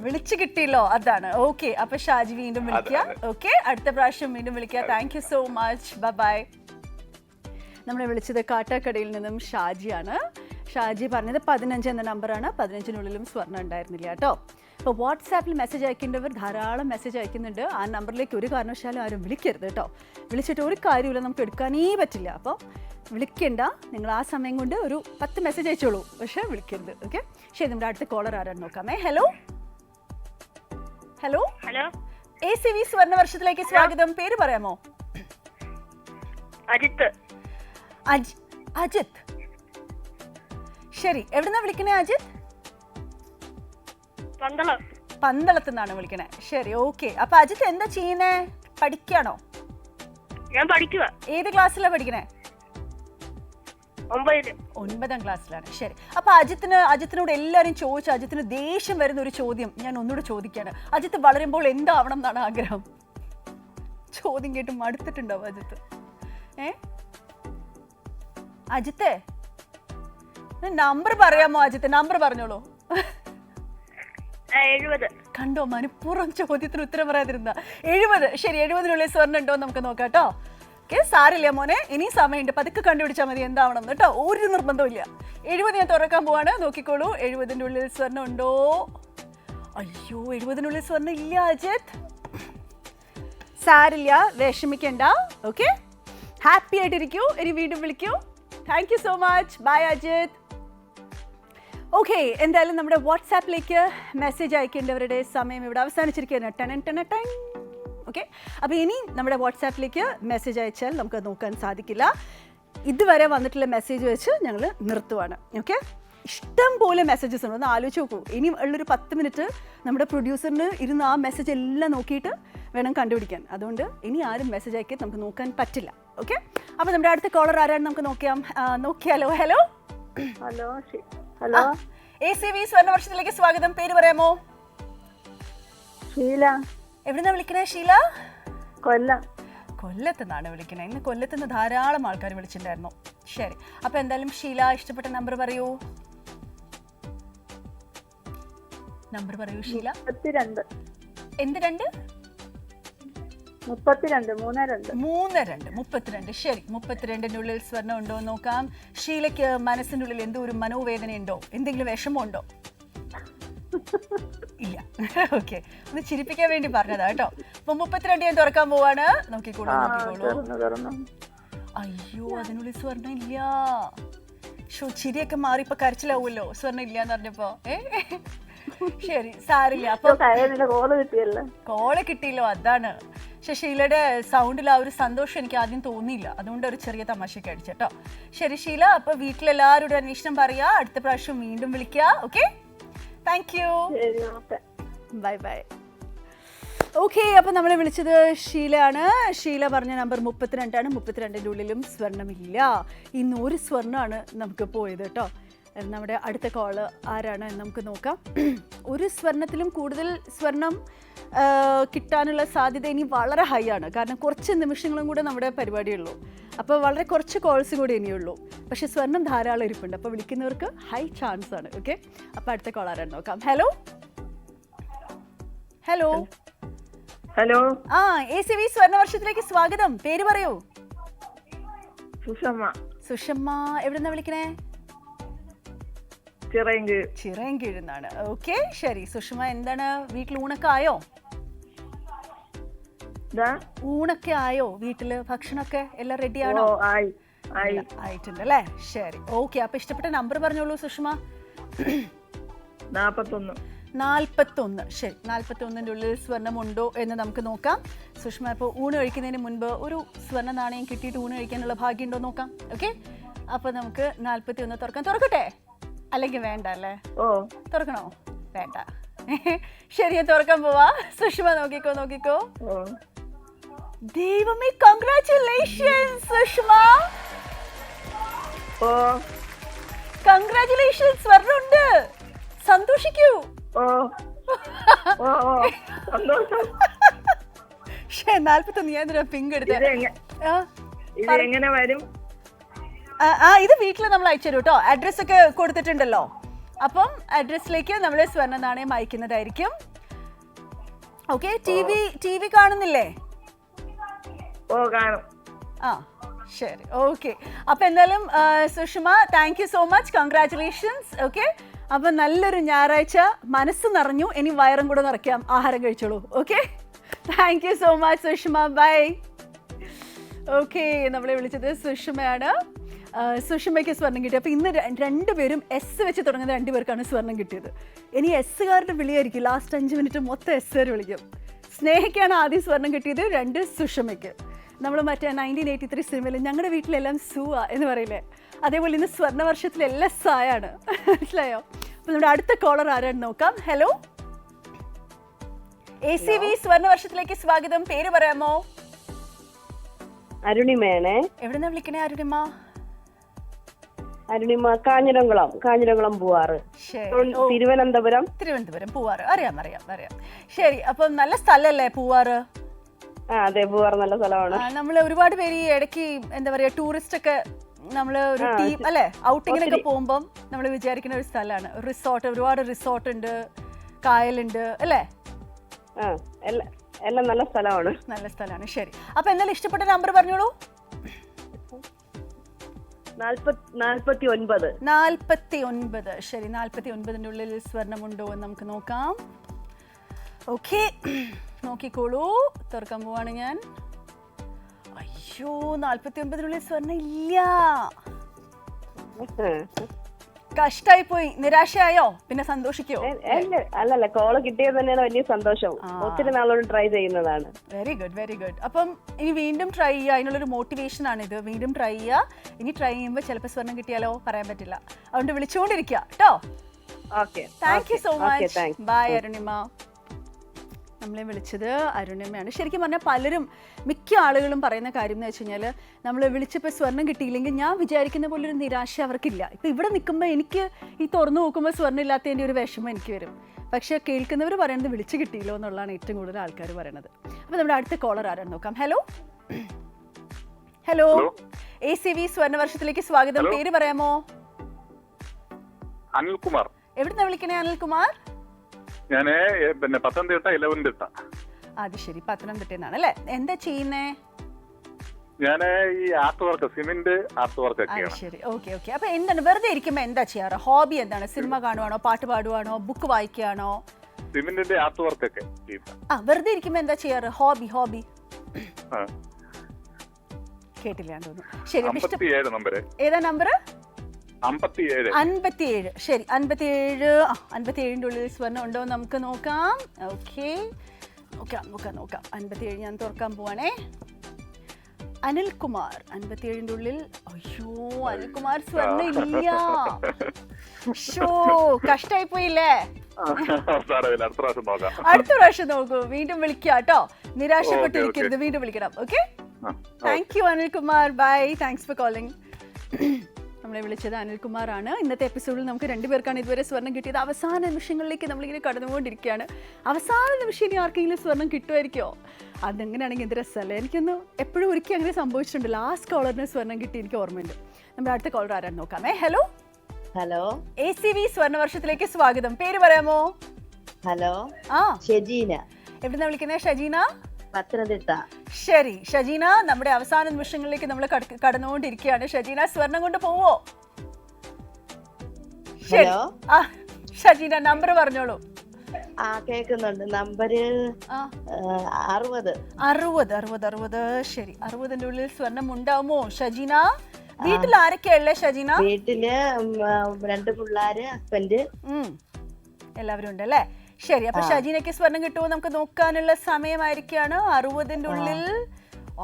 വിളിച്ചു കിട്ടിയല്ലോ, അതാണ്. ഓക്കെ, അപ്പൊ ഷാജി വീണ്ടും വിളിക്കുക. ഓക്കെ, അടുത്ത പ്രാവശ്യം വീണ്ടും വിളിക്കുക. Thank you so much. Bye. നമ്മളെ വിളിച്ചത് കാട്ടാക്കടയിൽ നിന്നും ഷാജിയാണ്. ഷാജി പറഞ്ഞത് 15 എന്ന നമ്പറാണ്. 15-നുള്ളിലും സ്വർണ്ണം ഉണ്ടായിരുന്നില്ല കേട്ടോ. അപ്പോൾ വാട്സാപ്പിൽ മെസ്സേജ് അയക്കേണ്ടവർ ധാരാളം മെസ്സേജ് അയക്കുന്നുണ്ട്. ആ നമ്പറിലേക്ക് ഒരു കാരണവശാലും ആരും വിളിക്കരുത് കേട്ടോ. വിളിച്ചിട്ട് ഒരു കാര്യമില്ല, നമുക്ക് എടുക്കാനേ പറ്റില്ല. അപ്പോൾ വിളിക്കേണ്ട, നിങ്ങൾ ആ സമയം കൊണ്ട് ഒരു 10 മെസ്സേജ് അയച്ചോളൂ, പക്ഷേ വിളിക്കരുത്. ഓക്കെ, ശരി. നമ്മുടെ അടുത്ത കോളർ ആരാണ് നോക്കാമേ. ഹലോ, ACV സ്വർണ്ണവർഷത്തിലേക്ക് സ്വാഗതം. പേര് പറയാമോ? അജിത്ത്. ശരി, എവിടുന്നാ വിളിക്കണേ അജിത്ത്? പന്തളത്ത് നിന്നാണ് വിളിക്കണേ. ശരി, ഓക്കെ. അപ്പൊ അജിത്ത് എന്താ ചെയ്യുന്നേ? പഠിക്കാണോ? ഞാൻ പഠിക്കുക. ഏത് ക്ലാസ്സിലാണ് പഠിക്കണേ? 9ാം ക്ലാസ്സിലാണ്. ശരി, അപ്പൊ അജിത്തിനോട് എല്ലാവരും ചോദിച്ചു, അജിത്തിന് ദേഷ്യം വരുന്ന ഒരു ചോദ്യം ഞാൻ ഒന്നുകൂടെ ചോദിക്കാണ്. അജിത്ത് വളരുമ്പോൾ എന്താവണം എന്നാണ് ആഗ്രഹം? ചോദ്യം കേട്ട് മടുത്തിട്ടുണ്ടാവും അജിത്ത്. അജിത്തേ, നമ്പർ പറയാമോ? അജിത്ത് നമ്പർ പറഞ്ഞോളൂ. 70. കണ്ടോ, മനഃപൂർവ്വം ചോദ്യത്തിന് ഉത്തരം പറയാതിരുന്ന. 70. ശരി, 70-നുള്ളിൽ സ്വർണ്ണം ഉണ്ടോ നമുക്ക് നോക്കാം കേട്ടോ. ഓക്കെ, സാരില്ല മോനെ, ഇനി സമയമുണ്ട്. പതുക്കെ കണ്ടുപിടിച്ചാൽ മതി എന്താവണം കേട്ടോ. ഒരു നിർബന്ധമില്ല. 70 ഞാൻ തുറക്കാൻ പോവാണ്. നോക്കിക്കോളൂ, 70-നുള്ളിൽ സ്വർണ്ണം ഉണ്ടോ? അയ്യോ, 70-നുള്ളിൽ സ്വർണ്ണം ഇല്ല അജിത്ത്. സാരില്ല, വിഷമിക്കണ്ട. ഓക്കെ, ഹാപ്പി ആയിട്ടിരിക്കൂ. ഇനി വീണ്ടും വിളിക്കൂ. Thank you so much. Bye Ajith. Okay, എന്തായാലും നമ്മുടെ വാട്സാപ്പിലേക്ക് മെസ്സേജ് അയക്കേണ്ടവരുടെ സമയം ഇവിടെ അവസാനിച്ചിരിക്കുകയാണ്. ടൺ. ഓക്കെ, അപ്പോൾ ഇനി നമ്മുടെ വാട്സാപ്പിലേക്ക് മെസ്സേജ് അയച്ചാൽ നമുക്ക് നോക്കാൻ സാധിക്കില്ല. ഇതുവരെ വന്നിട്ടുള്ള മെസ്സേജ് വെച്ച് ഞങ്ങൾ നിർത്തുവാണ്. ഓക്കെ, ഇഷ്ടം പോലെ മെസ്സേജസ് ഉണ്ട്. ഒന്ന് ആലോചിച്ച് നോക്കൂ. ഇനി ഉള്ളൊരു 10 മിനിറ്റ് നമ്മുടെ പ്രൊഡ്യൂസറിന് ഇരുന്ന് ആ മെസ്സേജ് എല്ലാം നോക്കിയിട്ട് വേണം കണ്ടുപിടിക്കാൻ. അതുകൊണ്ട് ഇനി ആരും മെസ്സേജ് അയക്കാൻ നമുക്ക് നോക്കാൻ പറ്റില്ല. ഓക്കെ, അപ്പോൾ നമ്മുടെ അടുത്ത കോളർ ആരാണ് നമുക്ക് നോക്കിയാലോ. ഹലോ ഹലോ, ACV സ്വർണ്ണവർഷത്തിലേക്ക് സ്വാഗതം. പേര് പറയാമോ? ഷീല. എവിടുന്നാ വിളിക്കണേ ഷീല? കൊല്ലത്തുനിന്നാണ് വിളിക്കണേ. ഇന്ന് കൊല്ലത്തുനിന്ന് ധാരാളം ആൾക്കാർ വിളിച്ചിട്ടുണ്ടായിരുന്നു. ശരി, അപ്പോൾ എന്തായാലും ഷീല ഇഷ്ടപ്പെട്ട നമ്പർ പറയൂ. നമ്പർ പറയൂ ഷീല. 32. എന്ത് 2? 32. ശരി, 32-നുള്ളിൽ സ്വർണ്ണം ഉണ്ടോ എന്ന് നോക്കാം. ഷീലയ്ക്ക് മനസ്സിൻ്റെ ഉള്ളിൽ എന്തോ ഒരു മനോവേദനയുണ്ടോ? എന്തെങ്കിലും വിഷമമുണ്ടോ? ഇല്ല. ഓക്കെ, ഒന്ന് ചിരിപ്പിക്കാൻ വേണ്ടി പറഞ്ഞതാ കേട്ടോ. അപ്പൊ 32 ഞാൻ തുറക്കാൻ പോവാണ്. നോക്കിക്കോളൂ. അയ്യോ, അതിനുള്ളിൽ സ്വർണ്ണം ഇല്ല. ചിരിയൊക്കെ മാറി ഇപ്പൊ കരച്ചിലാവുമല്ലോ സ്വർണ്ണം ഇല്ലാന്ന് പറഞ്ഞപ്പോ. ശരി, സാരില്ല. അപ്പൊ കോള് കിട്ടിയല്ലോ, അതാണ്. പക്ഷെ ഷീലയുടെ സൗണ്ടിൽ ആ ഒരു സന്തോഷം എനിക്ക് ആദ്യം തോന്നിയില്ല. അതുകൊണ്ട് ഒരു ചെറിയ തമാശയൊക്കെ അടിച്ചേട്ടോ. ശരി ഷീല, അപ്പൊ വീട്ടിലെല്ലാവരോടും അന്വേഷണം പറയാ. അടുത്ത പ്രാവശ്യം വീണ്ടും വിളിക്കുക. Okay, thank you. Bye. Okay, അപ്പോൾ നമ്മളെ വിളിച്ചത് ഷീലയാണ്. ഷീല പറഞ്ഞ നമ്പർ 32 ആണ്. 32-ൻ്റെ ഉള്ളിലും സ്വർണ്ണമില്ല. ഇന്ന് ഒരു സ്വർണ്ണമാണ് നമുക്ക് പോയത് കേട്ടോ. നമ്മുടെ അടുത്ത കോള് ആരാണ് എന്ന് നമുക്ക് നോക്കാം. ഒരു സ്വർണ്ണത്തിലും കൂടുതൽ സ്വർണം കിട്ടാനുള്ള സാധ്യത ഇനി വളരെ ഹൈ ആണ്. കാരണം കുറച്ച് നിമിഷങ്ങളും കൂടെ നമ്മുടെ പരിപാടിയുള്ളൂ. അപ്പോൾ വളരെ കുറച്ച് കോൾസ് കൂടെ ഇനിയുള്ളൂ. പക്ഷെ സ്വർണം ധാരാളം ഇരിപ്പുണ്ട്. അപ്പോൾ വിളിക്കുന്നവർക്ക് ഹൈ ചാൻസ് ആണ്. ഓക്കെ, അപ്പോൾ അടുത്ത കോൾ ആരാണ് നോക്കാം. ഹലോ. ACV സ്വർണ്ണവർഷത്തിലേക്ക് സ്വാഗതം. പേര് പറയൂ. സുഷമ്മ. എവിടുന്നാ വിളിക്കണേ? ചിറയൻകീഴ്ന്നാണ്. ഓക്കെ, ശരി സുഷമ, എന്താണ് വീട്ടിൽ ഊണൊക്കെ ആയോ? ഊണൊക്കെ ആയോ വീട്ടില്? ഭക്ഷണമൊക്കെ എല്ലാം റെഡി ആണോ? ആയിട്ടുണ്ട് അല്ലേ? ശരി, ഓക്കെ. അപ്പൊ ഇഷ്ടപ്പെട്ട നമ്പർ പറഞ്ഞോളൂ സുഷമ. 41. ശരി, 41-ൻ്റെ ഉള്ളിൽ സ്വർണ്ണമുണ്ടോ എന്ന് നമുക്ക് നോക്കാം. സുഷമ, ഇപ്പോൾ ഊണ് കഴിക്കുന്നതിന് മുൻപ് ഒരു സ്വർണ്ണ നാണയം കിട്ടിയിട്ട് ഊണ് കഴിക്കാനുള്ള ഭാഗ്യം ഉണ്ടോ നോക്കാം. ഓക്കെ, അപ്പോൾ നമുക്ക് 41 തുറക്കട്ടെ? അല്ലെങ്കിൽ വേണ്ട അല്ലേ? തുറക്കണോ? വേണ്ട. ശരി, ഞാൻ തുറക്കാൻ പോവാ. സുഷമ നോക്കിക്കോ. ദൈവമേ, കൺഗ്രാറ്റുലേഷൻസ് സുഷമ. കൺഗ്രാറ്റുലേഷൻസ്, സ്വർണ്ണമുണ്ട്. സന്തോഷിക്കൂ. പക്ഷേ 41 ഞാൻ പിങ്ക് എടുത്ത. ഇത് വീട്ടിൽ നമ്മൾ അയച്ചു തരും കേട്ടോ. അഡ്രസ് ഒക്കെ കൊടുത്തിട്ടുണ്ടല്ലോ. അപ്പം അഡ്രസ്സിലേക്ക് നമ്മൾ സ്വർണ്ണ നാണയം അയക്കുന്നതായിരിക്കും. ഓക്കെ, ടി വി കാണുന്നില്ലേ? ശരി, ഓക്കെ. അപ്പൊ എന്തായാലും Sushma, thank you so much. Congratulations. Okay, അപ്പൊ നല്ലൊരു ഞായറാഴ്ച. മനസ്സ് നിറഞ്ഞു, ഇനി വയറും കൂടെ നിറയ്ക്കാം. ആഹാരം കഴിച്ചോളൂ. Okay, thank you so much Sushama. Bye. Okay, നമ്മളെ വിളിച്ചത് സുഷമയാണ്. സുഷമയ്ക്ക് സ്വർണം കിട്ടി. അപ്പോൾ ഇന്ന് രണ്ടുപേരും എസ് വെച്ച് തുടങ്ങുന്ന 2 പേർക്കാണ് സ്വർണം കിട്ടിയത്. ഇനി എസ്സുകാരുടെ വിളിയായിരിക്കും. ലാസ്റ്റ് 5 മിനിറ്റ് മൊത്തം എസ്സുകാർ വിളിക്കും. സ്നേഹയ്ക്കാണ് ആദ്യം സ്വർണം കിട്ടിയത്, 2 സുഷമയ്ക്ക്. നമ്മൾ മറ്റേ 1983 സിനിമയിൽ ഞങ്ങളുടെ വീട്ടിലെല്ലാം സൂവ എന്ന് പറയില്ലേ, അതേപോലെ ഇന്ന് സ്വർണ്ണവർഷത്തിലെല്ലാം സായാണ്. മനസ്സിലായോ? അപ്പോൾ നമ്മുടെ അടുത്ത കോളർ ആരാണെന്ന് നോക്കാം. ഹലോ, ACV സ്വർണ്ണവർഷത്തിലേക്ക് സ്വാഗതം. പേര് പറയാമോ? അരുണിമയാണ്. എവിടുന്നാ വിളിക്കണേ അരുണിമ? കാഞ്ഞിരംകുളം പൂവാറ്. തിരുവനന്തപുരം പൂവാറ്. അറിയാം. ശരി, അപ്പം നല്ല സ്ഥലല്ലേ പൂവാറ്? അതെ, പൂവാറ് നല്ല സ്ഥലമാണ്. നമ്മൾ ഒരുപാട് പേര് ഈ ഇടയ്ക്ക് എന്താ പറയാ, ടൂറിസ്റ്റ് ഒക്കെ നമ്മൾ ഒരു ടീം അല്ലെ ഔട്ടിങ്ങിനൊക്കെ പോകുമ്പം നമ്മൾ വിചാരിക്കുന്ന ഒരു സ്ഥലമാണ്. റിസോർട്ട്, ഒരുപാട് റിസോർട്ട് ഉണ്ട്, കായലുണ്ട് അല്ലേ? എല്ലാം നല്ല സ്ഥലമാണ്. ശരി, അപ്പൊ എന്തായാലും ഇഷ്ടപ്പെട്ട നമ്പർ പറഞ്ഞോളൂ. 49. ശരി, 49-ൻ്റെ ഉള്ളിൽ സ്വർണ്ണമുണ്ടോ എന്ന് നമുക്ക് നോക്കാം. ഓക്കെ, നോക്കിക്കോളൂ. തുറക്കാൻ പോവാണ് ഞാൻ. അയ്യോ, 49 സ്വർണ്ണ ഇല്ല. കഷ്ടായി പോയി. നിരാശയായോ? പിന്നെ സന്തോഷിക്കോ? അല്ലല്ല, കോള് കിട്ടിയത് തന്നെയാണ് വലിയ സന്തോഷം. ഒത്തിരി നാളോട് ട്രൈ ചെയ്യുന്നതാണ്. Very good, very good. അപ്പം ഇനി വീണ്ടും ട്രൈ ചെയ്യുക. അതിനുള്ളൊരു മോട്ടിവേഷൻ ആണിത്. വീണ്ടും ട്രൈ ചെയ്യുക. ഇനി ട്രൈ ചെയ്യുമ്പോൾ ചിലപ്പോൾ സ്വർണം കിട്ടിയാലോ പറയാൻ പറ്റില്ല. അതുകൊണ്ട് വിളിച്ചുകൊണ്ടിരിക്കുക കേട്ടോ. Okay, thank you so much. Bye Arunima. നമ്മളെ വിളിച്ചത് അരുണിമയാണ്. ശരിക്കും പറഞ്ഞാൽ പലരും, മിക്ക ആളുകളും പറയുന്ന കാര്യം എന്ന് വെച്ച് കഴിഞ്ഞാൽ, നമ്മൾ വിളിച്ചപ്പോൾ സ്വർണ്ണം കിട്ടിയില്ലെങ്കിൽ ഞാൻ വിചാരിക്കുന്ന പോലെ ഒരു നിരാശ അവർക്കില്ല. ഇപ്പം ഇവിടെ നിൽക്കുമ്പോൾ എനിക്ക് ഈ തുറന്നു നോക്കുമ്പോൾ സ്വർണ്ണം ഇല്ലാത്തതിൻ്റെ ഒരു വിഷമം എനിക്ക് വരും. പക്ഷേ കേൾക്കുന്നവർ പറയുന്നത് വിളിച്ച് കിട്ടിയില്ലോ എന്നുള്ളതാണ് ഏറ്റവും കൂടുതൽ ആൾക്കാർ പറയുന്നത്. അപ്പോൾ നമ്മുടെ അടുത്ത കോളർ ആരാണ് നോക്കാം. ഹലോ ഹലോ, ACV സ്വർണ്ണവർഷത്തിലേക്ക് സ്വാഗതം. പേര് പറയാമോ? അനിൽകുമാർ. എവിടുന്നാ വിളിക്കണേ അനിൽകുമാർ? ഞാന് പിന്നെ പത്തനംതിട്ട 11 അത് ശരി, പത്തനംതിട്ടന്നാണ് അല്ലേ? എന്താ ചെയ്യുന്നേ? ഞാന് ഈ art work, cement art work ഒക്കെയാണ്. ശരി, ഓക്കെ ഓക്കെ. അപ്പൊ എന്താണ് വെറുതെ ഇരിക്കുമ്പോ എന്താ ചെയ്യാറ്? ഹോബി എന്താണ്? സിനിമ കാണുവാണോ, പാട്ട് പാടുവാണോ, ബുക്ക് വായിക്കുകയാണോ? സിമെന്റിന്റെ ആർട്ട് വർക്ക് ഒക്കെ. വെറുതെ ഇരിക്കുമ്പോ എന്താ ചെയ്യാറ്? ഹോബി ഹോബി കേട്ടില്ലാന്ന് തോന്നുന്നു. ശരി, ഏതാ നമ്പർ? 57. ശരി, 57ന്റെ ഉള്ളിൽ സ്വർണ്ണം ഉണ്ടോ നമുക്ക് നോക്കാം. ഓക്കെ, നോക്കാം. 57 ഞാൻ തുറക്കാൻ പോവാണേ. അനിൽകുമാർ 57ന്റെ ഉള്ളിൽ. അയ്യോ, അനിൽകുമാർ സ്വർണ്ണം ഇല്ല. ഷോ, കഷ്ടായി പോയില്ലേ? അടുത്ത പ്രാവശ്യം നോക്കൂ. വീണ്ടും വിളിക്കാം കേട്ടോ. നിരാശപ്പെട്ടിരിക്കരുത്, വീണ്ടും വിളിക്കണം. Okay, thank you Anilkumar. Bye, thanks for calling. നമ്മളെ വിളിച്ചത് അനിൽകുമാറാണ്. ഇന്നത്തെ എപ്പിസോഡിൽ നമുക്ക് 2 പേർക്കാണ് ഇതുവരെ സ്വർണ്ണം കിട്ടിയത്. അവസാന നിമിഷങ്ങളിലേക്ക് നമ്മളിങ്ങനെ കടന്നുകൊണ്ടിരിക്കുകയാണ്. അവസാന നിമിഷം ഇനി ആർക്കെങ്കിലും സ്വർണ്ണം കിട്ടുമായിരിക്കുമോ? അതെങ്ങനെയാണെങ്കിൽ എന്ത് രസമല്ലേ? എനിക്കൊന്ന് എപ്പോഴും ഒരിക്കലും അങ്ങനെ സംഭവിച്ചിട്ടുണ്ട്. ലാസ്റ്റ് കോളറിന് സ്വർണ്ണം കിട്ടി എനിക്ക് ഓർമ്മയുണ്ട്. നമ്മുടെ അടുത്ത കോളർ ആരാണ് നോക്കാമേ. ഹലോ ഹലോ, ACV സ്വർണ്ണവർഷത്തിലേക്ക് സ്വാഗതം. പേര് പറയാമോ? ഹലോ, ഷജീന. എവിടുന്നാ വിളിക്കുന്നത്? ഷജീന, പത്തനംതിട്ട. ശരി ഷജീന, നമ്മുടെ അവസാന നിമിഷങ്ങളിലേക്ക് നമ്മൾ കടന്നുകൊണ്ടിരിക്കുകയാണ്. ഷജീന, സ്വർണം കൊണ്ട് പോവോ? ശരി, ഷജീന നമ്പർ പറഞ്ഞോളൂ. കേക്കുന്നുണ്ട്. നമ്പര് 60. ശരി, 60ന്റെ ഉള്ളിൽ സ്വർണം ഉണ്ടാവുമോ ഷജീന? വീട്ടിൽ ആരൊക്കെയല്ലേ ഷജീന? വീട്ടില് 2 പിള്ളേര്, ഹസ്ബൻഡ്, എല്ലാവരും ഉണ്ട് അല്ലേ? ശരി, അപ്പൊ ഷജീനയ്ക്ക് സ്വർണം കിട്ടുമോ നമുക്ക് നോക്കാനുള്ള സമയമായിരിക്കാണ്. 60ന്റെ ഉള്ളിൽ.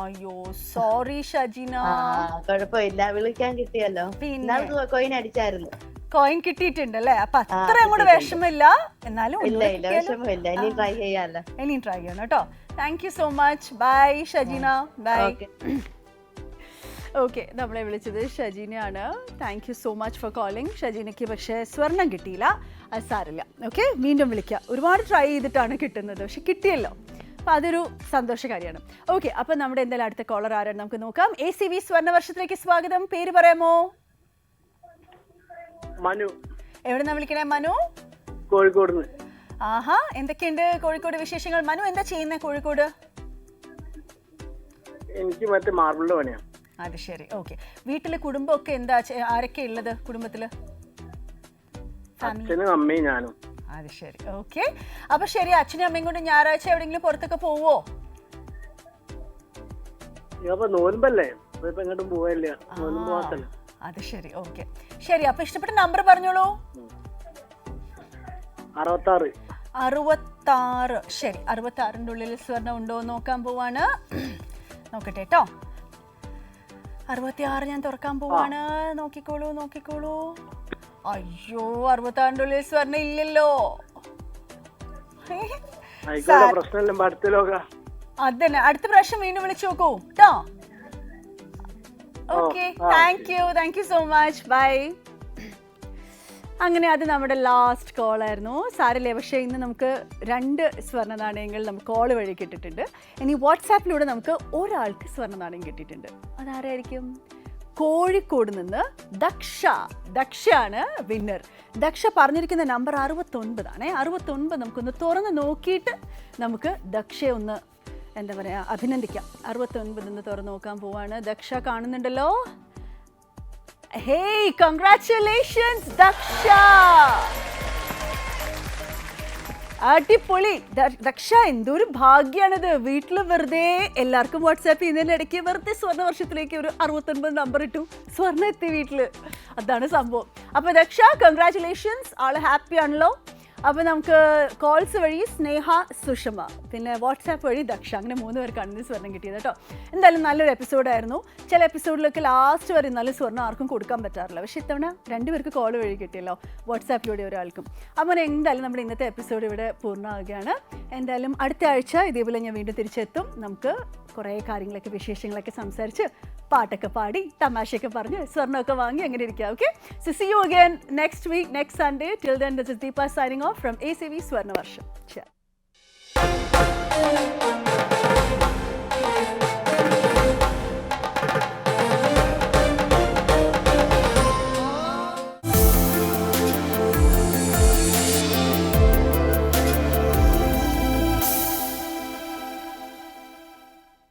അയ്യോ, സോറി ഷജീന. കുഴപ്പമില്ല, വിളിക്കാൻ കിട്ടിയല്ലോ. പിന്നെ കോയിൻ അടിച്ചായിരുന്നു. കോയിൻ കിട്ടിയിട്ടുണ്ടല്ലേ? അപ്പൊ അത്ര അങ്ങോട്ട് വിഷമില്ല. എന്നാലും വിഷമില്ല, ഇനി ട്രൈ ചെയ്യാമല്ലോ. ഇനിയും ട്രൈ ചെയ്യണം കേട്ടോ. Thank you so much. Bye Shajeena. Bye. Okay, നമ്മളെ വിളിച്ചത് ഷജീനയാണ്. Thank you so much for calling. ഷജീനയ്ക്ക് പക്ഷേ സ്വർണം കിട്ടിയില്ല. അത് സാരില്ല. ഓക്കെ, വീണ്ടും വിളിക്കുക. ഒരുപാട് ട്രൈ ചെയ്തിട്ടാണ് കിട്ടുന്നത്, പക്ഷെ കിട്ടിയല്ലോ. അപ്പം അതൊരു സന്തോഷകാരിയാണ്. ഓക്കെ, അപ്പം നമ്മുടെ എന്തായാലും അടുത്ത കോളർ ആരാണ് നമുക്ക് നോക്കാം. ACV സ്വർണ്ണവർഷത്തിലേക്ക് സ്വാഗതം. പേര് പറയാമോ? മനു. എവിടെന്നാ വിളിക്കണേ മനു? കോഴിക്കോട്. ആഹാ, എന്തൊക്കെയുണ്ട് കോഴിക്കോട് വിശേഷങ്ങൾ? മനു എന്താ ചെയ്യുന്നത് കോഴിക്കോട്? എനിക്ക് മറ്റേ മാർബിളിന്റെ പണിയാണ്. അത് ശരി, ഓക്കെ. വീട്ടില് കുടുംബമൊക്കെ എന്താ, ആരൊക്കെ ഉള്ളത് കുടുംബത്തില്? അച്ഛനും അമ്മയും ഞാനും. അത് ശരി, ഓക്കെ. അപ്പൊ ശരി, അച്ഛനും അമ്മയും കൊണ്ട് ഞായറാഴ്ച എവിടെയെങ്കിലും പുറത്തൊക്കെ പോവോ? നോൻപല്ലേ, എങ്ങോട്ടും പോവില്ല. അത് ശരി, ഓക്കെ. ശരി, അപ്പൊ ഇഷ്ടപ്പെട്ട നമ്പർ പറഞ്ഞോളൂ. 66. ശരി, 66ന്റെ ഉള്ളിൽ സ്വർണ്ണം ഉണ്ടോ നോക്കാൻ പോവാണ്. നോക്കട്ടെ കേട്ടോ. 66 ഞാൻ തുറക്കാൻ പോവാണ്. നോക്കിക്കോളൂ. അയ്യോ, 66ന്റെ ഉള്ളിൽ സ്വർണ്ണം ഇല്ലല്ലോ. അതന്നെ, അടുത്ത പ്രാവശ്യം വീണ്ടും വിളിച്ചു നോക്കൂ കേട്ടോ. Okay, thank you so much. Bye. അങ്ങനെ അത് നമ്മുടെ ലാസ്റ്റ് കോൾ ആയിരുന്നു. സാരല്ലേ, പക്ഷേ ഇന്ന് നമുക്ക് 2 സ്വർണ്ണ നാണയങ്ങൾ നമുക്ക് കോൾ വഴി കിട്ടിയിട്ടുണ്ട്. ഇനി വാട്സാപ്പിലൂടെ നമുക്ക് ഒരാൾക്ക് സ്വർണ്ണ നാണയം കിട്ടിയിട്ടുണ്ട്. അതാരായിരിക്കും? കോഴിക്കോട് നിന്ന് ദക്ഷയാണ് വിന്നർ. ദക്ഷ പറഞ്ഞിരിക്കുന്ന നമ്പർ 69 ആണേ. 69 നമുക്കൊന്ന് തുറന്ന് നോക്കിയിട്ട് നമുക്ക് ദക്ഷയെ ഒന്ന് എന്താ പറയുക അഭിനന്ദിക്കാം. 69 തുറന്ന് നോക്കാൻ പോവാണ്. ദക്ഷ കാണുന്നുണ്ടല്ലോ. Hey, congratulations, Daksha! അടിപൊളി. ദക്ഷ, എന്തൊരു ഭാഗ്യാണിത്. വീട്ടിൽ വെറുതെ എല്ലാവർക്കും വാട്സാപ്പ് ചെയ്യുന്നതിൻ്റെ ഇടയ്ക്ക് വെറുതെ സ്വർണ്ണ വർഷത്തിലേക്ക് ഒരു 69 നമ്പർ ഇട്ടു, സ്വർണ്ണ എത്തി വീട്ടിൽ. അതാണ് സംഭവം. അപ്പോൾ ദക്ഷ, കൺഗ്രാറ്റുലേഷൻസ്, ആള് ഹാപ്പി ആണല്ലോ. അപ്പോൾ നമുക്ക് കോൾസ് വഴി സ്നേഹ, സുഷമ, പിന്നെ വാട്സാപ്പ് വഴി ദക്ഷ, അങ്ങനെ 3 പേർക്കാണ് ഇന്ന് സ്വർണ്ണം കിട്ടിയത് കേട്ടോ. എന്തായാലും നല്ലൊരു എപ്പിസോഡായിരുന്നു. ചില എപ്പിസോഡിലൊക്കെ ലാസ്റ്റ് വരെ നല്ല സ്വർണ്ണം ആർക്കും കൊടുക്കാൻ പറ്റാറില്ല, പക്ഷേ ഇത്തവണ 2 പേർക്ക് കോൾ വഴി കിട്ടിയല്ലോ, വാട്സാപ്പിലൂടെ ഒരാൾക്കും. അപ്പോൾ എന്തായാലും നമ്മുടെ ഇന്നത്തെ എപ്പിസോഡ് ഇവിടെ പൂർണ്ണമാവുകയാണ്. എന്തായാലും അടുത്ത ആഴ്ച ഇതേപോലെ ഞാൻ വീണ്ടും തിരിച്ചെത്തും. നമുക്ക് കുറേ കാര്യങ്ങളൊക്കെ വിശേഷങ്ങളൊക്കെ സംസാരിച്ച് പാട്ടൊക്കെ പാടി തമാശയൊക്കെ പറഞ്ഞ് സ്വർണ്ണമൊക്കെ വാങ്ങി അങ്ങനെ ഇരിക്കുക. Okay, so see you again next week, next Sunday. Till then, this is Deepa signing off from ACV Swarna Varsham. Cheers.